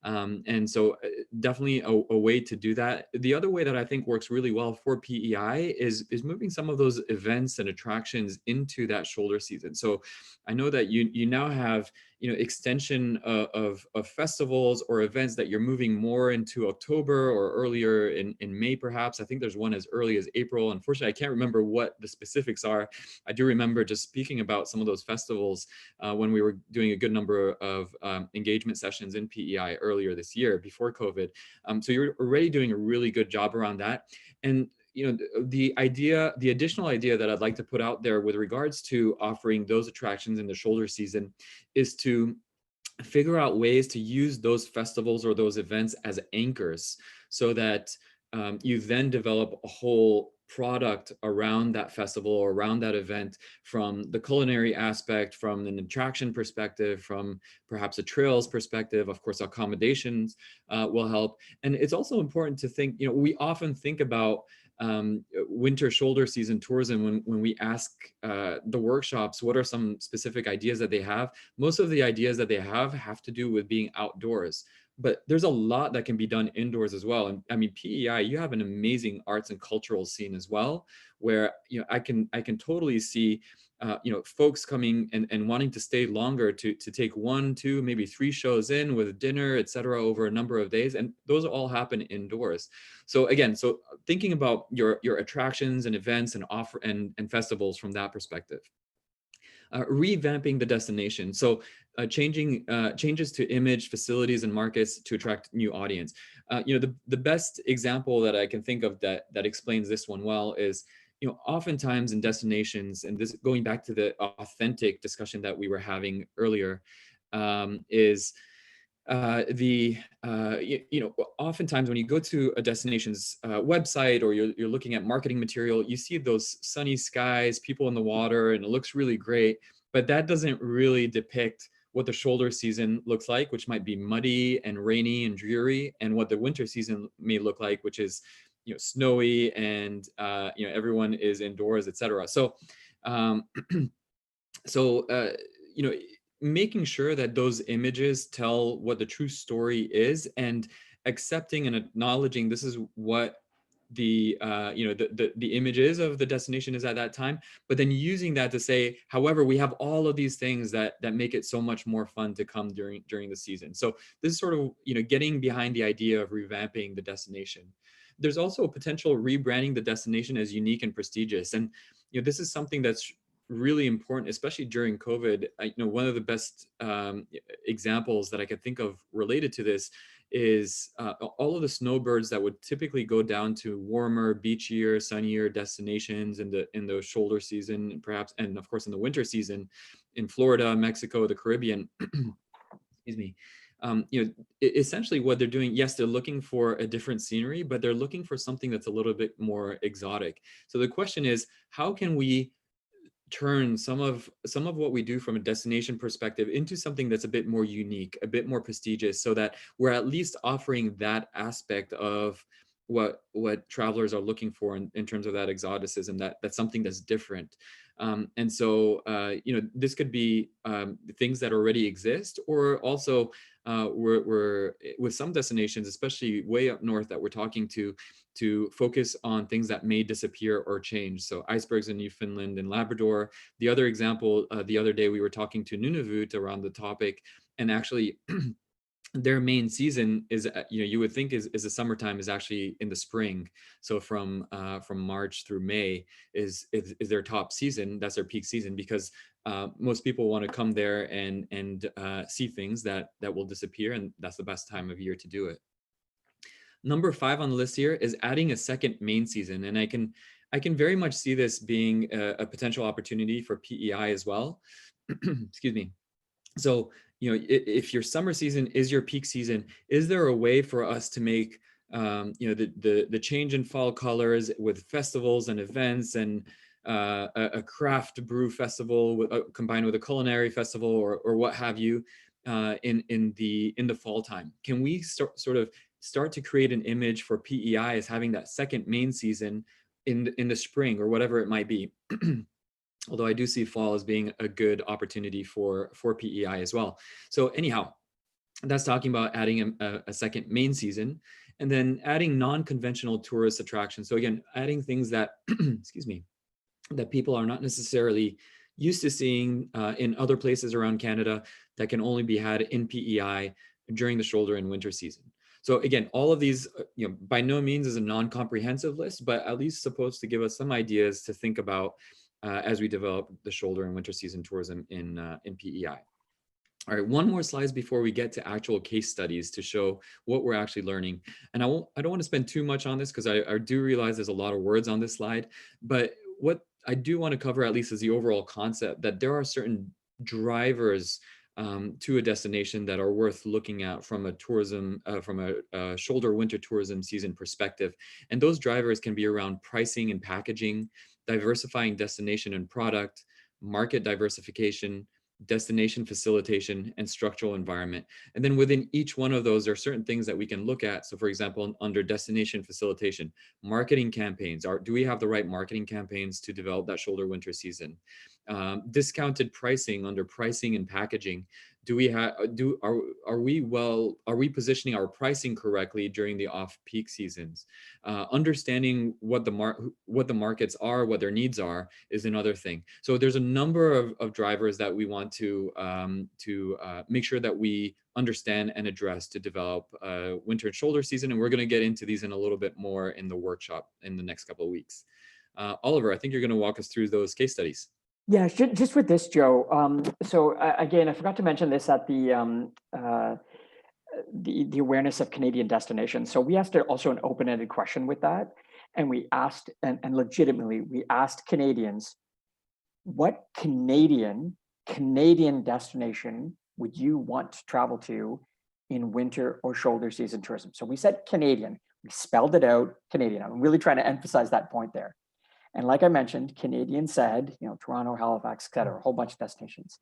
And so definitely a way to do that. The other way that I think works really well for PEI is moving some of those events and attractions into that shoulder season. So I know that you now have extension of festivals or events that you're moving more into October or earlier in May, perhaps. I think there's one as early as April. Unfortunately, I can't remember what the specifics are. I do remember just speaking about some of those festivals when we were doing a good number of engagement sessions in PEI earlier this year before COVID. So you're already doing a really good job around that. And the additional idea that I'd like to put out there with regards to offering those attractions in the shoulder season is to figure out ways to use those festivals or those events as anchors so that you then develop a whole product around that festival or around that event, from the culinary aspect, from an attraction perspective, from perhaps a trails perspective. Of course, accommodations will help. And it's also important to think, we often think about winter shoulder season tourism when we ask the workshops what are some specific ideas that they have. Most of the ideas that they have to do with being outdoors, but there's a lot that can be done indoors as well. And I mean, PEI, you have an amazing arts and cultural scene as well, where I can totally see folks coming and wanting to stay longer to take 1, 2, maybe 3 shows in with dinner, etc., over a number of days, and those all happen indoors. So again, thinking about your attractions and events and festivals from that perspective. Revamping the destination. So changes to image, facilities, and markets to attract new audience. The best example that I can think of that explains this one well is, oftentimes in destinations, and this going back to the authentic discussion that we were having earlier, is oftentimes when you go to a destination's website, or you're looking at marketing material, you see those sunny skies, people in the water, and it looks really great, but that doesn't really depict what the shoulder season looks like, which might be muddy and rainy and dreary, and what the winter season may look like, which is snowy and everyone is indoors, etc. So making sure that those images tell what the true story is, and accepting and acknowledging this is what the images of the destination is at that time, but then using that to say, however, we have all of these things that make it so much more fun to come during the season. So this is sort of getting behind the idea of revamping the destination. There's also a potential rebranding the destination as unique and prestigious, and this is something that's really important, especially during COVID. One of the best examples that I could think of related to this is all of the snowbirds that would typically go down to warmer, beachier, sunnier destinations in the shoulder season, perhaps, and of course in the winter season in Florida, Mexico, the Caribbean. Excuse me. Essentially what they're doing, yes, they're looking for a different scenery, but they're looking for something that's a little bit more exotic. So the question is, how can we turn some of what we do from a destination perspective into something that's a bit more unique, a bit more prestigious, so that we're at least offering that aspect of what travelers are looking for in terms of that exoticism, that's something that's different. And so this could be things that already exist, or also we're with some destinations, especially way up north, that we're talking to focus on things that may disappear or change. So icebergs in Newfoundland and Labrador. The other example, the other day we were talking to Nunavut around the topic, and actually their main season is, you would think is the summertime, is actually in the spring. So from March through May is their top season. That's their peak season, because most people want to come there and see things that will disappear, and that's the best time of year to do it. Number 5 on the list here is adding a second main season, and I can very much see this being a potential opportunity for PEI as well. Excuse me. So if your summer season is your peak season, is there a way for us to make the change in fall colors with festivals and events and a craft brew festival combined with a culinary festival or what have you in the fall time? Can we sort of start to create an image for PEI as having that second main season in the spring or whatever it might be? Although I do see fall as being a good opportunity for PEI as well. So anyhow, that's talking about adding a second main season and then adding non-conventional tourist attractions. So again, adding things that, excuse me, that people are not necessarily used to seeing in other places around Canada that can only be had in PEI during the shoulder and winter season. So again, all of these, by no means is a non-comprehensive list, but at least supposed to give us some ideas to think about as we develop the shoulder and winter season tourism in PEI. All right, one more slides before we get to actual case studies to show what we're actually learning. And I don't want to spend too much on this because I do realize there's a lot of words on this slide, but what I do want to cover at least is the overall concept that there are certain drivers to a destination that are worth looking at from a tourism, from a shoulder winter tourism season perspective. And those drivers can be around pricing and packaging, diversifying destination and product, market diversification, destination facilitation, and structural environment. And then within each one of those, there are certain things that we can look at. So for example, under destination facilitation, marketing campaigns, do we have the right marketing campaigns to develop that shoulder winter season? Discounted pricing under pricing and packaging. Do we have, are we positioning our pricing correctly during the off-peak seasons? Understanding what the markets are, what their needs are, is another thing. So there's a number of drivers that we want to make sure that we understand and address to develop winter and shoulder season. And we're going to get into these in a little bit more in the workshop in the next couple of weeks. Oliver, I think you're going to walk us through those case studies. Yeah, just with this, Joe. So again, I forgot to mention this at the awareness of Canadian destinations. So we asked also an open-ended question with that, and we asked, and legitimately, we asked Canadians, what Canadian destination would you want to travel to in winter or shoulder season tourism? So we said Canadian. We spelled it out, Canadian. I'm really trying to emphasize that point there. And like I mentioned, Canadians said, Toronto, Halifax, et cetera, a whole bunch of destinations.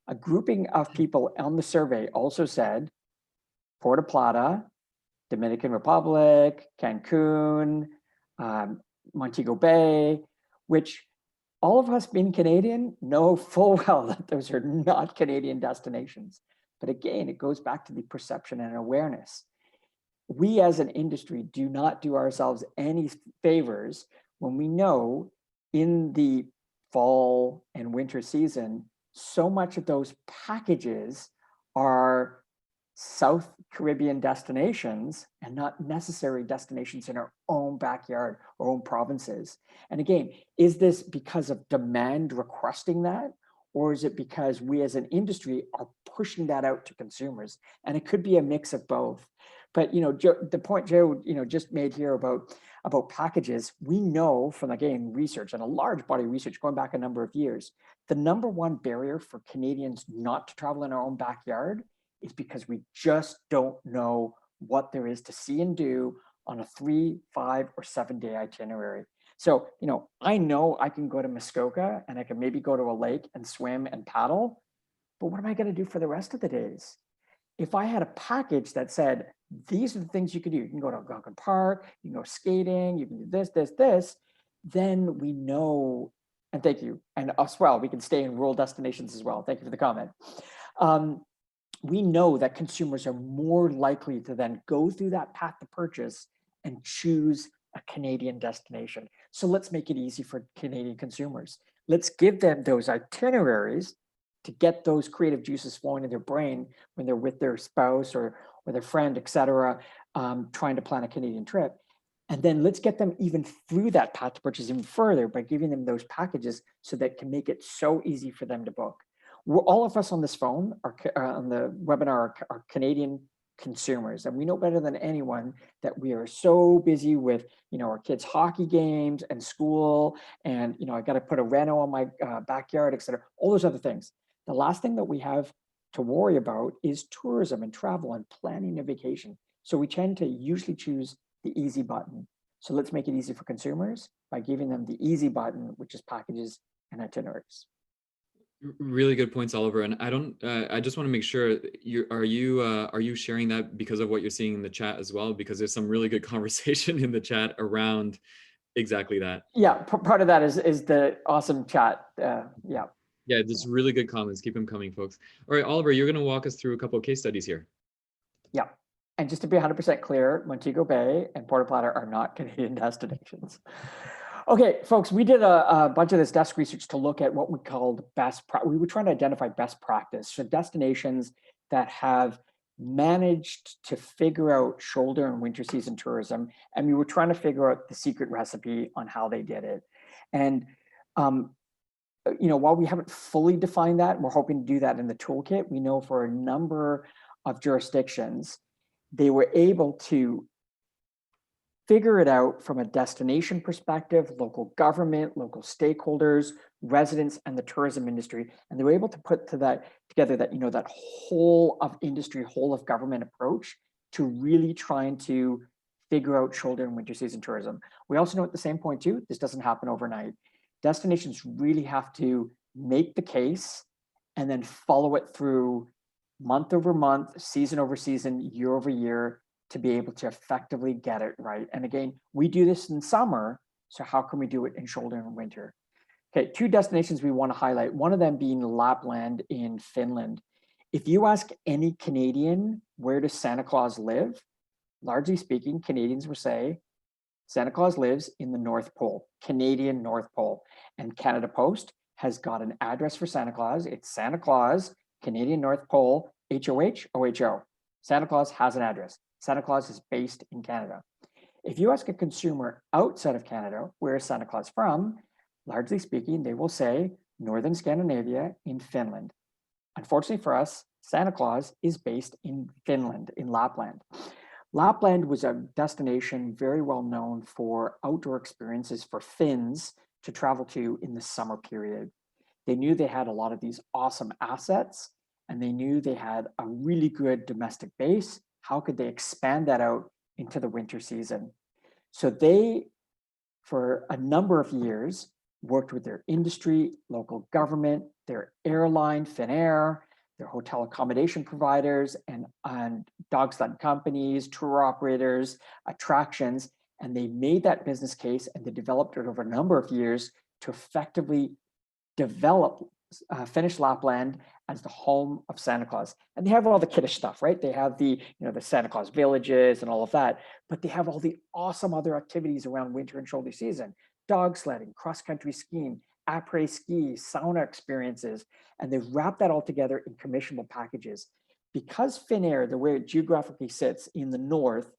A grouping of people on the survey also said Puerto Plata, Dominican Republic, Cancun, Montego Bay, which all of us being Canadian know full well that those are not Canadian destinations. But again, it goes back to the perception and awareness. We as an industry do not do ourselves any favors when we know in the fall and winter season, so much of those packages are South Caribbean destinations and not necessary destinations in our own backyard or own provinces. And again, is this because of demand requesting that? Or is it because we as an industry are pushing that out to consumers? And it could be a mix of both. But Joe, the point Joe just made here about packages, we know from, again, research and a large body of research going back a number of years, the number one barrier for Canadians not to travel in our own backyard is because we just don't know what there is to see and do on a 3, 5, or 7-day itinerary. So, I know I can go to Muskoka and I can maybe go to a lake and swim and paddle, but what am I going to do for the rest of the days? If I had a package that said, these are the things you could do. You can go to Algonquin Park, you can go skating, you can do this, then we know, and thank you. And as well, we can stay in rural destinations as well. Thank you for the comment. We know that consumers are more likely to then go through that path to purchase and choose a Canadian destination. So let's make it easy for Canadian consumers. Let's give them those itineraries to get those creative juices flowing in their brain when they're with their spouse or their friend, et cetera, trying to plan a Canadian trip. And then let's get them even through that path to purchase even further by giving them those packages so that can make it so easy for them to book. All of us on this phone, on the webinar, are Canadian consumers, and we know better than anyone that we are so busy with, our kids' hockey games and school, and I got to put a reno on my backyard, et cetera, all those other things. The last thing that we have to worry about is tourism and travel and planning a vacation. So we tend to usually choose the easy button. So let's make it easy for consumers by giving them the easy button, which is packages and itineraries. Really good points, Oliver. And I just want to make sure are you sharing that because of what you're seeing in the chat as well? Because there's some really good conversation in the chat around exactly that. Yeah, part of that is the awesome chat. Yeah. Yeah, just really good comments. Keep them coming, folks. All right, Oliver, you're going to walk us through a couple of case studies here. Yeah. And just to be 100% clear, Montego Bay and Puerto Plata are not Canadian destinations. Okay, folks, we did a bunch of this desk research to look at what we called we were trying to identify best practice. So destinations that have managed to figure out shoulder and winter season tourism. And we were trying to figure out the secret recipe on how they did it. And, while we haven't fully defined that, we're hoping to do that in the toolkit. We know for a number of jurisdictions, they were able to figure it out from a destination perspective, local government, local stakeholders, residents, and the tourism industry. And they were able to put together that, that whole of industry, whole of government approach to really trying to figure out shoulder and winter season tourism. We also know at the same point too, this doesn't happen overnight. Destinations really have to make the case and then follow it through month over month, season over season, year over year, to be able to effectively get it right. And again, we do this in summer, so how can we do it in shoulder and winter? Okay, two destinations we want to highlight, one of them being Lapland in Finland. If you ask any Canadian, where does Santa Claus live? Largely speaking, Canadians will say, Santa Claus lives in the North Pole, Canadian North Pole. And Canada Post has got an address for Santa Claus. It's Santa Claus, Canadian North Pole, HOH, OHO. Santa Claus has an address. Santa Claus is based in Canada. If you ask a consumer outside of Canada, where is Santa Claus from? Largely speaking, they will say Northern Scandinavia in Finland. Unfortunately for us, Santa Claus is based in Finland, in Lapland. Lapland was a destination very well known for outdoor experiences for Finns to travel to in the summer period. They knew they had a lot of these awesome assets, and they knew they had a really good domestic base. How could they expand that out into the winter season? So they, for a number of years, worked with their industry, local government, their airline, Finnair, their hotel accommodation providers, and dog sled companies, tour operators, attractions, and they made that business case and they developed it over a number of years to effectively develop Finnish Lapland as the home of Santa Claus. And they have all the kiddish stuff, right? They have the Santa Claus villages and all of that, but they have all the awesome other activities around winter and shoulder season: dog sledding, cross-country skiing, après ski, sauna experiences, and they've wrapped that all together in commissionable packages. Because Finnair, the way it geographically sits in the north,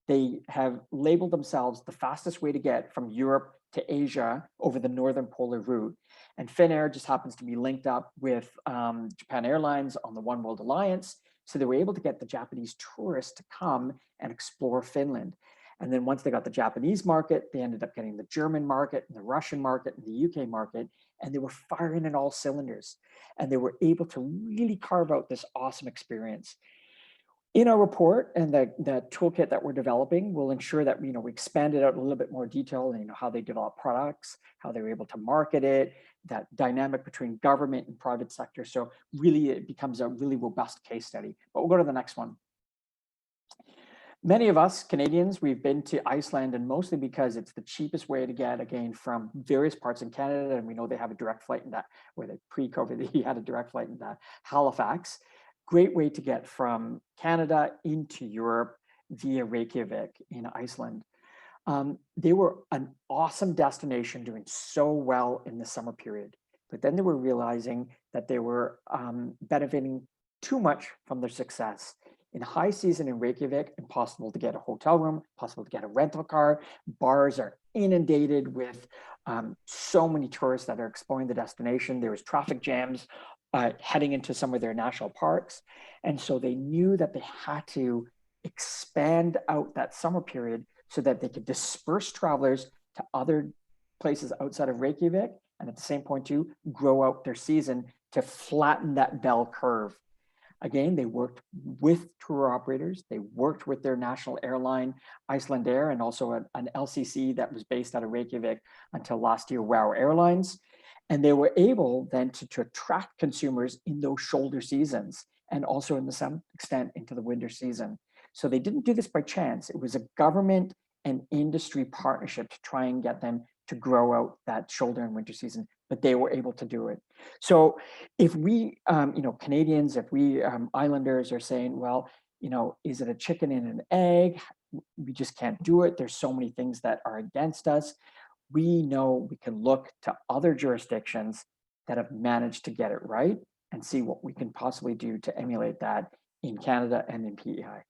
they have labeled themselves the fastest way to get from Europe to Asia over the northern polar route. And Finnair just happens to be linked up with Japan Airlines on the One World Alliance. So they were able to get the Japanese tourists to come and explore Finland. And then once they got the Japanese market, they ended up getting the German market and the Russian market and the UK market, and they were firing in all cylinders. And they were able to really carve out this awesome experience. In our report and the toolkit that we're developing, we'll ensure that we expand it out a little bit more detail and how they develop products, how they were able to market it, that dynamic between government and private sector. So really it becomes a really robust case study. But we'll go to the next one. Many of us Canadians, we've been to Iceland, and mostly because it's the cheapest way to get, again, from various parts in Canada. And we know they have a direct flight in that, where they pre-COVID, they had a direct flight in Halifax. Great way to get from Canada into Europe via Reykjavik in Iceland. They were an awesome destination, doing so well in the summer period. But then they were realizing that they were benefiting too much from their success. In high season in Reykjavik, impossible to get a hotel room, possible to get a rental car. Bars are inundated with so many tourists that are exploring the destination. There was traffic jams heading into some of their national parks. And so they knew that they had to expand out that summer period so that they could disperse travelers to other places outside of Reykjavik, and at the same point too, grow out their season to flatten that bell curve. Again, they worked with tour operators. They worked with their national airline, Icelandair, and also an LCC that was based out of Reykjavik until last year, WOW Airlines. And they were able then to attract consumers in those shoulder seasons and also in some extent into the winter season. So they didn't do this by chance. It was a government and industry partnership to try and get them to grow out that shoulder and winter season, but they were able to do it. So if we, Canadians, if we islanders are saying, well, is it a chicken and an egg? We just can't do it. There's so many things that are against us. We know we can look to other jurisdictions that have managed to get it right and see what we can possibly do to emulate that in Canada and in PEI.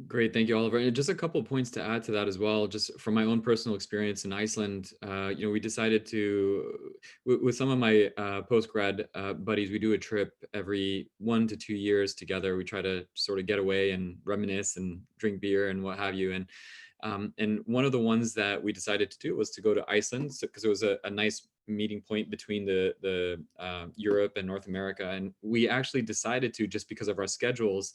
Great, thank you, Oliver. And just a couple of points to add to that as well. Just from my own personal experience in Iceland, we decided to, with some of my post-grad buddies, we do a trip every 1 to 2 years together. We try to sort of get away and reminisce and drink beer and what have you. And one of the ones that we decided to do was to go to Iceland, because it was a nice meeting point between the Europe and North America. And we actually decided to, just because of our schedules,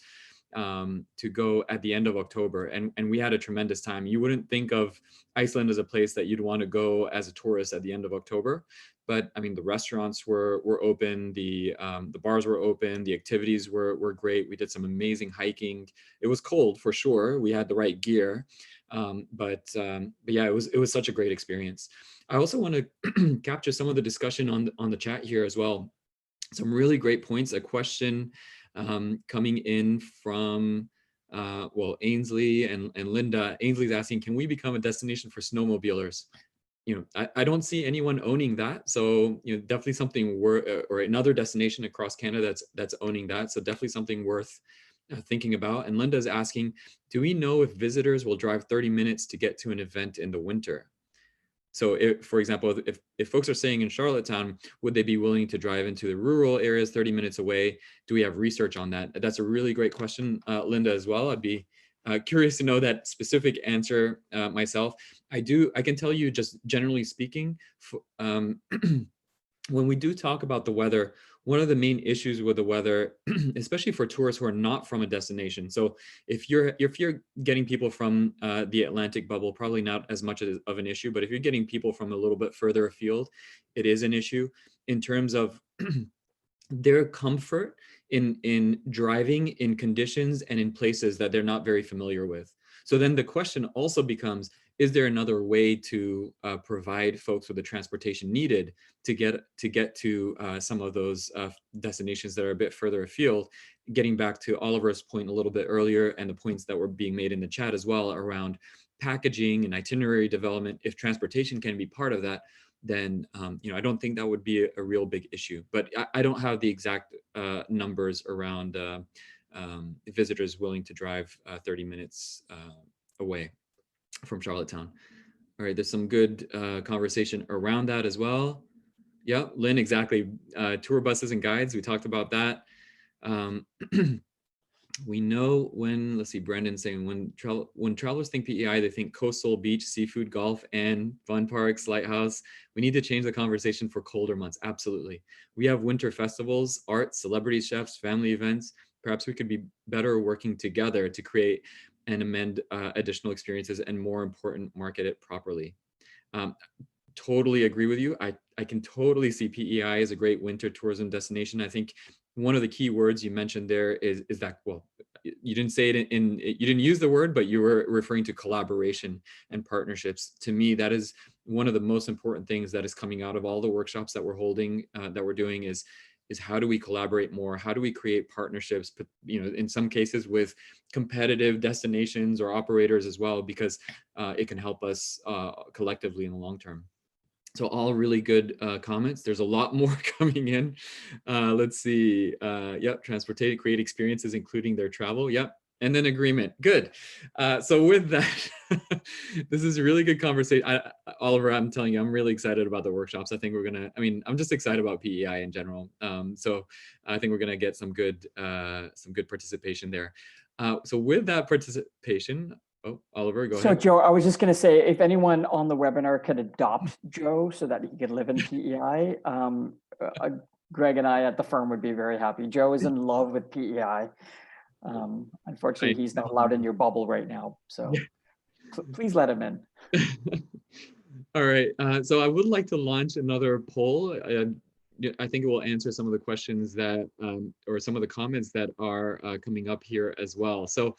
to go at the end of October, and we had a tremendous time. You wouldn't think of Iceland as a place that you'd want to go as a tourist at the end of October, but I mean, the restaurants were open, the bars were open, the activities were great. We did some amazing hiking. It was cold for sure. We had the right gear, but yeah, it was such a great experience. I also want to capture some of the discussion on the chat here as well. Some really great points. A question coming in from Ainsley and Linda. Ainsley's asking, can we become a destination for snowmobilers? I don't see anyone owning that, so definitely something or another destination across Canada that's owning that, so definitely something worth thinking about. And Linda's asking, do we know if visitors will drive 30 minutes to get to an event in the winter? So if, for example, if folks are staying in Charlottetown, would they be willing to drive into the rural areas 30 minutes away? Do we have research on that? That's a really great question, Linda, as well. I'd be curious to know that specific answer myself. I can tell you, just generally speaking, when we do talk about the weather, one of the main issues with the weather, especially for tourists who are not from a destination. So if you're getting people from the Atlantic bubble, probably not as much of an issue, but if you're getting people from a little bit further afield, it is an issue in terms of their comfort in driving in conditions and in places that they're not very familiar with. So then the question also becomes, is there another way to provide folks with the transportation needed to get to some of those destinations that are a bit further afield? Getting back to Oliver's point a little bit earlier, and the points that were being made in the chat as well around packaging and itinerary development, if transportation can be part of that, then I don't think that would be a real big issue. But I don't have the exact numbers around visitors willing to drive 30 minutes away from Charlottetown. All right, there's some good conversation around that as well. Yeah, Lynn, exactly. Tour buses and guides, we talked about that. We know when, let's see, Brendan's saying when travelers think PEI, they think coastal, beach, seafood, golf, and fun parks, lighthouse. We need to change the conversation for colder months. Absolutely. We have winter festivals, art, celebrity chefs, family events. Perhaps we could be better working together to create and amend additional experiences, and more important, market it properly. Totally agree with you. I can totally see PEI as a great winter tourism destination. I think one of the key words you mentioned there is that, well, you didn't say it you didn't use the word, but you were referring to collaboration and partnerships. To me, that is one of the most important things that is coming out of all the workshops that we're holding, that we're doing, is how do we collaborate more? How do we create partnerships, in some cases with competitive destinations or operators as well, because it can help us collectively in the long term. So all really good comments. There's a lot more coming in. Let's see. Yep, transportate, create experiences, including their travel. Yep, and then agreement. Good. So with that, this is a really good conversation. Oliver, I'm telling you, I'm really excited about the workshops. I think we're gonna, I'm just excited about PEI in general. So I think we're gonna get some good participation there. So with that participation, oh, Oliver, go ahead. So Joe, I was just going to say, if anyone on the webinar could adopt Joe so that he could live in PEI, Greg and I at the firm would be very happy. Joe is in love with PEI. Unfortunately, he's not allowed in your bubble right now. So please let him in. All right. So I would like to launch another poll. I think it will answer some of the questions that, or some of the comments that are coming up here as well. So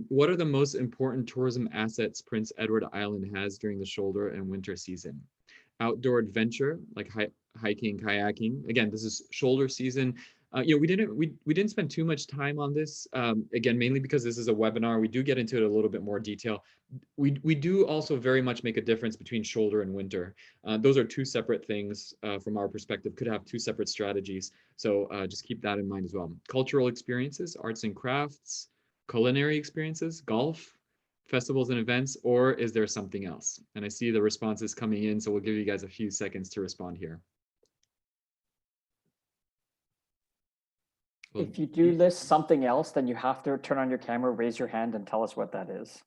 what are the most important tourism assets Prince Edward Island has during the shoulder and winter season? Outdoor adventure, like hiking, kayaking. Again, this is shoulder season. We didn't spend too much time on this. Again, mainly because this is a webinar. We do get into it a little bit more detail. We do also very much make a difference between shoulder and winter. Those are two separate things from our perspective, could have two separate strategies. So just keep that in mind as well. Cultural experiences, arts and crafts, culinary experiences, golf, festivals and events, or is there something else? And I see the responses coming in, so we'll give you guys a few seconds to respond here. Well, if you do list something else, then you have to turn on your camera, raise your hand, and tell us what that is.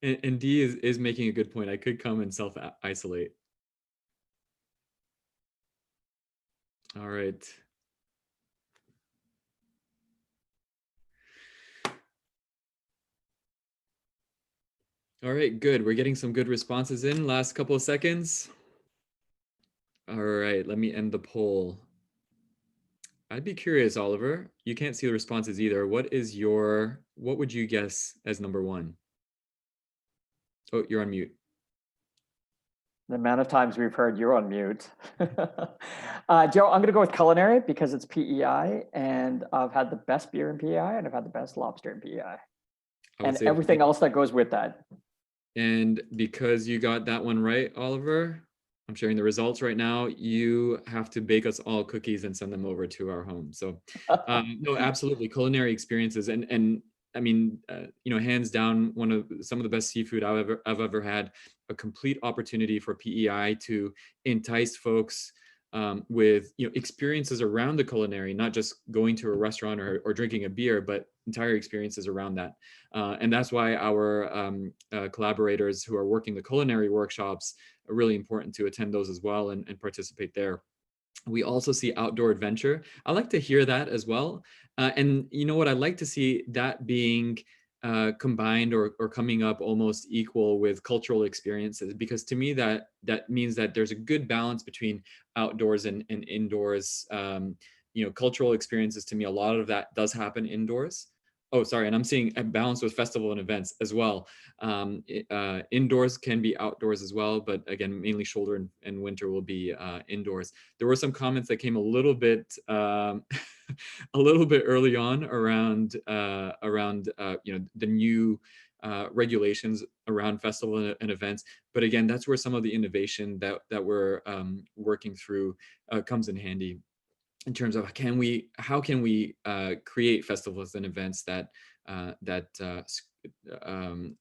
and D is making a good point. I could come and self-isolate. All right. All right, good. We're getting some good responses in. Last couple of seconds. All right, let me end the poll. I'd be curious, Oliver. You can't see the responses either. What would you guess as number one? Oh, you're on mute. The amount of times we've heard you're on mute. Joe, I'm going to go with culinary because it's PEI, and I've had the best beer in PEI, and I've had the best lobster in PEI, and everything else that goes with that. And because you got that one right, Oliver, I'm sharing the results right now. You have to bake us all cookies and send them over to our home. So, no, absolutely, culinary experiences, and I mean, hands down, some of the best seafood I've ever had. A complete opportunity for PEI to entice folks with experiences around the culinary, not just going to a restaurant or drinking a beer, but entire experiences around that. And that's why our collaborators who are working the culinary workshops are really important to attend those as well and participate there. We also see outdoor adventure. I like to hear that as well. And you know what, I like to see that being combined or coming up almost equal with cultural experiences, because to me that means that there's a good balance between outdoors and indoors. Cultural experiences, to me, a lot of that does happen indoors. Oh, sorry, and I'm seeing a balance with festival and events as well. Indoors can be outdoors as well, but again, mainly shoulder and winter will be indoors. There were some comments that came a little bit a little bit early on around the new regulations around festival and events. But again, that's where some of the innovation that we're working through comes in handy, in terms of how can we create festivals and events that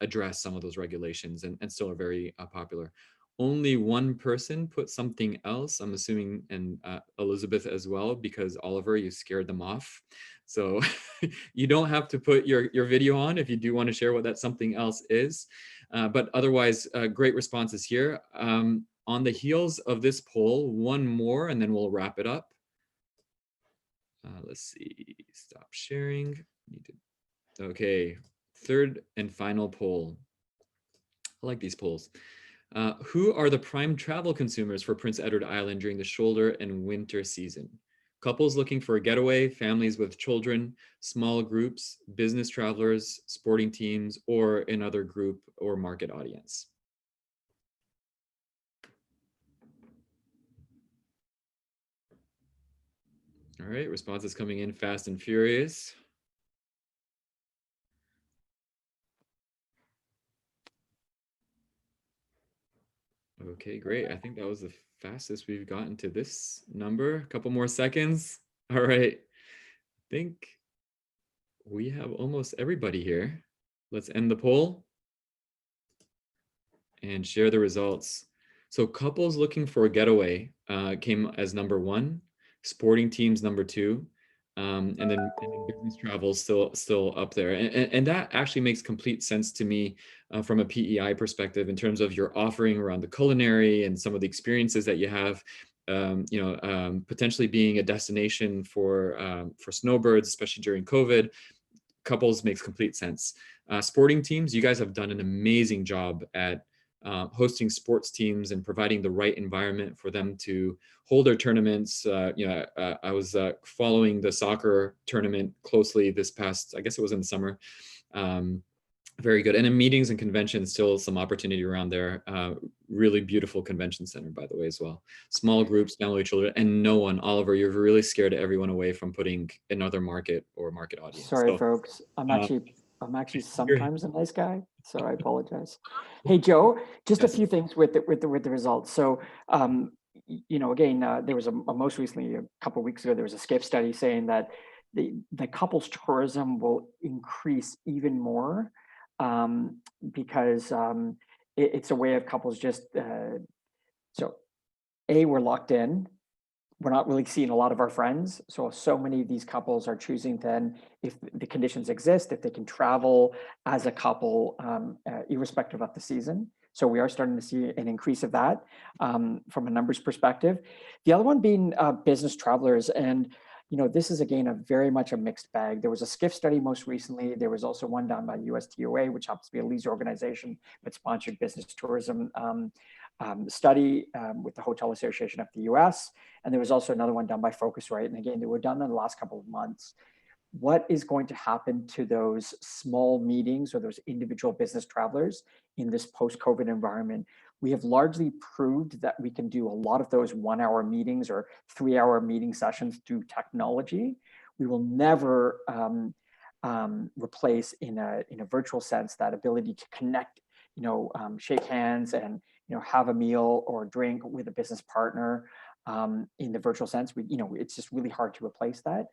address some of those regulations and still are very popular. Only one person put something else, I'm assuming, and Elizabeth as well, because Oliver, you scared them off. So you don't have to put your video on if you do want to share what that something else is. But otherwise, great responses here. On the heels of this poll, one more, and then we'll wrap it up. Let's see, stop sharing. Okay, third and final poll. I like these polls. Who are the prime travel consumers for Prince Edward Island during the shoulder and winter season? Couples looking for a getaway, families with children, small groups, business travelers, sporting teams, or another group or market audience. All right, responses coming in fast and furious. Okay, great. I think that was the fastest we've gotten to this number. A couple more seconds. All right. I think we have almost everybody here. Let's end the poll and share the results. So couples looking for a getaway came as number one, sporting teams number two, and then business travel still up there. And that actually makes complete sense to me from a PEI perspective, in terms of your offering around the culinary and some of the experiences that you have. potentially being a destination for snowbirds, especially during COVID, couples makes complete sense. Sporting teams, you guys have done an amazing job at hosting sports teams and providing the right environment for them to hold their tournaments. I was following the soccer tournament closely this past, I guess it was in the summer. Very good. And in meetings and conventions, still some opportunity around there. Really beautiful convention center, by the way, as well. Small groups, family, children, and no one. Oliver, you've really scared everyone away from putting another market or market audience. Sorry, folks. I'm actually sometimes a nice guy, so I apologize. Hey, Joe, just a few things with the results. So, again, there was a most recently, a couple of weeks ago, there was a SCIF study saying that the couples tourism will increase even more because it's a way of couples just we're locked in. We're not really seeing a lot of our friends. So many of these couples are choosing then, if the conditions exist, if they can travel as a couple, irrespective of the season. So we are starting to see an increase of that from a numbers perspective. The other one being business travelers. And, this is, again, very much a mixed bag. There was a SCIF study most recently. There was also one done by USTOA, which happens to be a leisure organization that sponsored business tourism study with the Hotel Association of the US. And there was also another one done by Focusrite. And again, they were done in the last couple of months. What is going to happen to those small meetings or those individual business travelers in this post-COVID environment? We have largely proved that we can do a lot of those 1-hour meetings or 3-hour meeting sessions through technology. We will never replace in a virtual sense that ability to connect, shake hands and have a meal or drink with a business partner in the virtual sense. It's just really hard to replace that.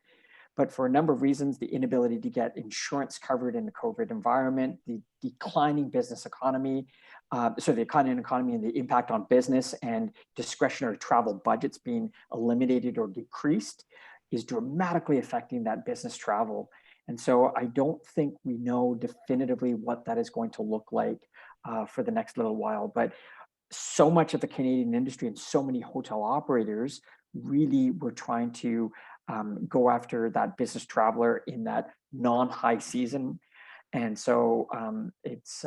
But for a number of reasons, the inability to get insurance covered in the COVID environment, the declining business economy, the declining economy and the impact on business and discretionary travel budgets being eliminated or decreased is dramatically affecting that business travel. And so I don't think we know definitively what that is going to look like for the next little while. But so much of the Canadian industry and so many hotel operators really were trying to go after that business traveler in that non-high season. And so it's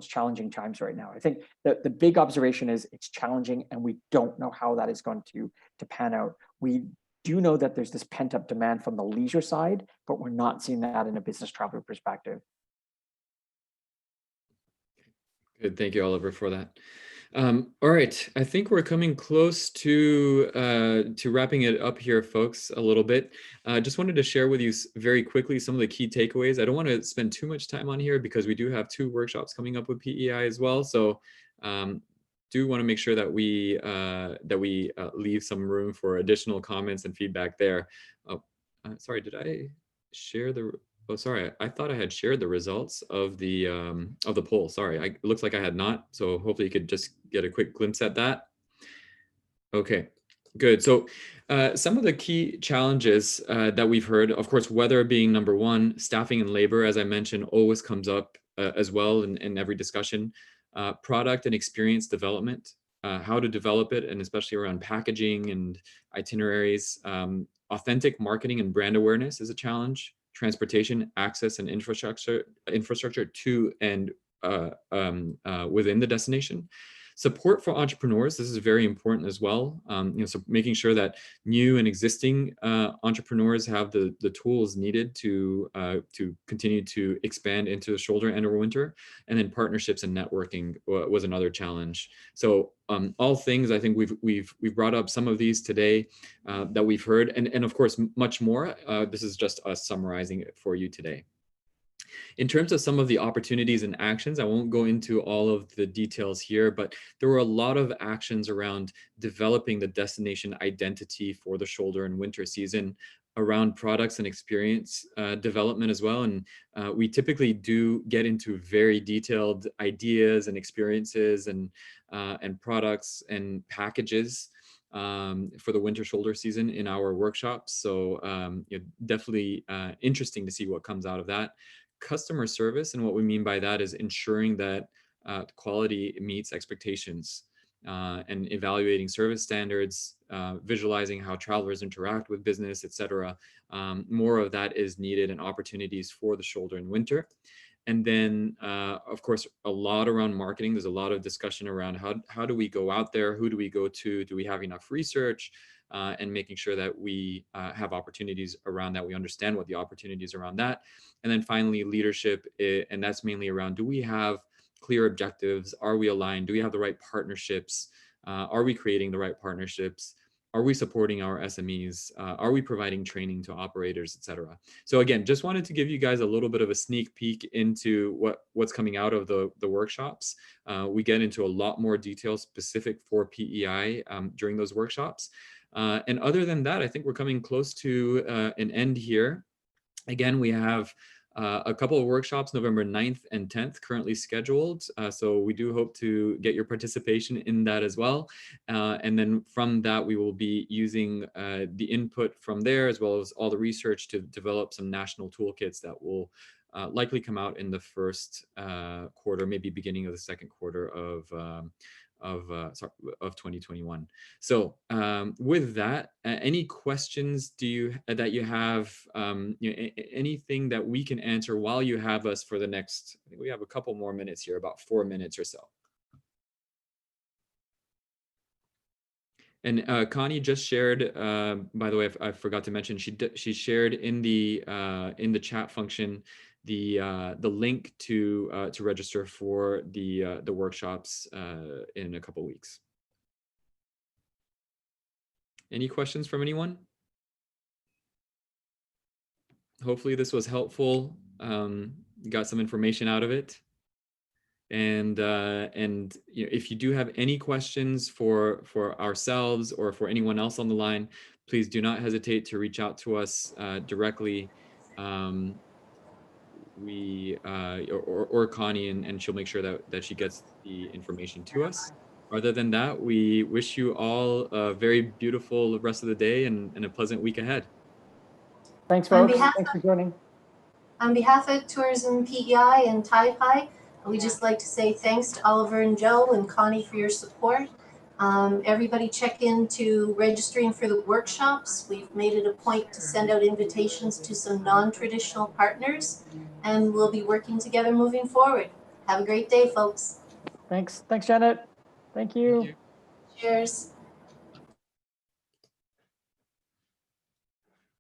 challenging times right now. I think the big observation is it's challenging and we don't know how that is going to pan out. We do know that there's this pent-up demand from the leisure side, but we're not seeing that in a business traveler perspective. Good, thank you, Oliver, for that. All right, I think we're coming close to wrapping it up here, folks, a little bit. Just wanted to share with you very quickly some of the key takeaways. I don't want to spend too much time on here because we do have 2 workshops coming up with PEI as well. So do want to make sure that we leave some room for additional comments and feedback there. Oh, sorry, did I share the? Oh, sorry. I thought I had shared the results of the poll. Sorry, it looks like I had not. So hopefully you could just get a quick glimpse at that. Okay, good. So some of the key challenges that we've heard, of course, weather being number 1, staffing and labor, as I mentioned, always comes up as well in every discussion. Product and experience development, how to develop it, and especially around packaging and itineraries. Authentic marketing and brand awareness is a challenge. Transportation, access, and infrastructure to and within the destination. Support for entrepreneurs, this is very important as well. So making sure that new and existing entrepreneurs have the tools needed to continue to expand into the shoulder and or winter. And then partnerships and networking was another challenge. So all things, I think we've brought up some of these today that we've heard, and of course much more. This is just us summarizing it for you today. In terms of some of the opportunities and actions, I won't go into all of the details here, but there were a lot of actions around developing the destination identity for the shoulder and winter season, around products and experience development as well. And we typically do get into very detailed ideas and experiences and products and packages for the winter shoulder season in our workshops. So definitely interesting to see what comes out of that. Customer service, and what we mean by that is ensuring that quality meets expectations. and evaluating service standards, visualizing how travelers interact with business, etc. More of that is needed and opportunities for the shoulder and winter. And then, of course, a lot around marketing. There's a lot of discussion around how do we go out there? Who do we go to? Do we have enough research? And making sure that we have opportunities around that. We understand what the opportunities around that. And then finally, leadership. And that's mainly around, do we have clear objectives? Are we aligned? Do we have the right partnerships? Are we creating the right partnerships? Are we supporting our SMEs? Are we providing training to operators, et cetera? So again, just wanted to give you guys a little bit of a sneak peek into what's coming out of the workshops. We get into a lot more detail specific for PEI during those workshops. And other than that, I think we're coming close to an end here. Again, we have a couple of workshops, November 9th and 10th, currently scheduled. So we do hope to get your participation in that as well. And then from that, we will be using the input from there, as well as all the research to develop some national toolkits that will likely come out in the first quarter, maybe beginning of the second quarter of 2021. So with that, any questions that you have, anything that we can answer while you have us for the next, I think we have a couple more minutes here, about 4 minutes or so. And Connie just shared, by the way, I forgot to mention, she shared in the chat function the link to register for the workshops in a couple weeks. Any questions from anyone? Hopefully this was helpful. You got some information out of it. And if you do have any questions for ourselves or for anyone else on the line, please do not hesitate to reach out to us directly. Or Connie, and she'll make sure that she gets the information to us. Other than that, we wish you all a very beautiful rest of the day and a pleasant week ahead. Thanks, folks. Thanks for joining. On behalf of Tourism PEI and TaiPi, we'd just like to say thanks to Oliver and Joe and Connie for your support. Everybody check into registering for the workshops. We've made it a point to send out invitations to some non-traditional partners, and we'll be working together moving forward. Have a great day, folks. Thanks. Thanks, Janet. Thank you. Cheers.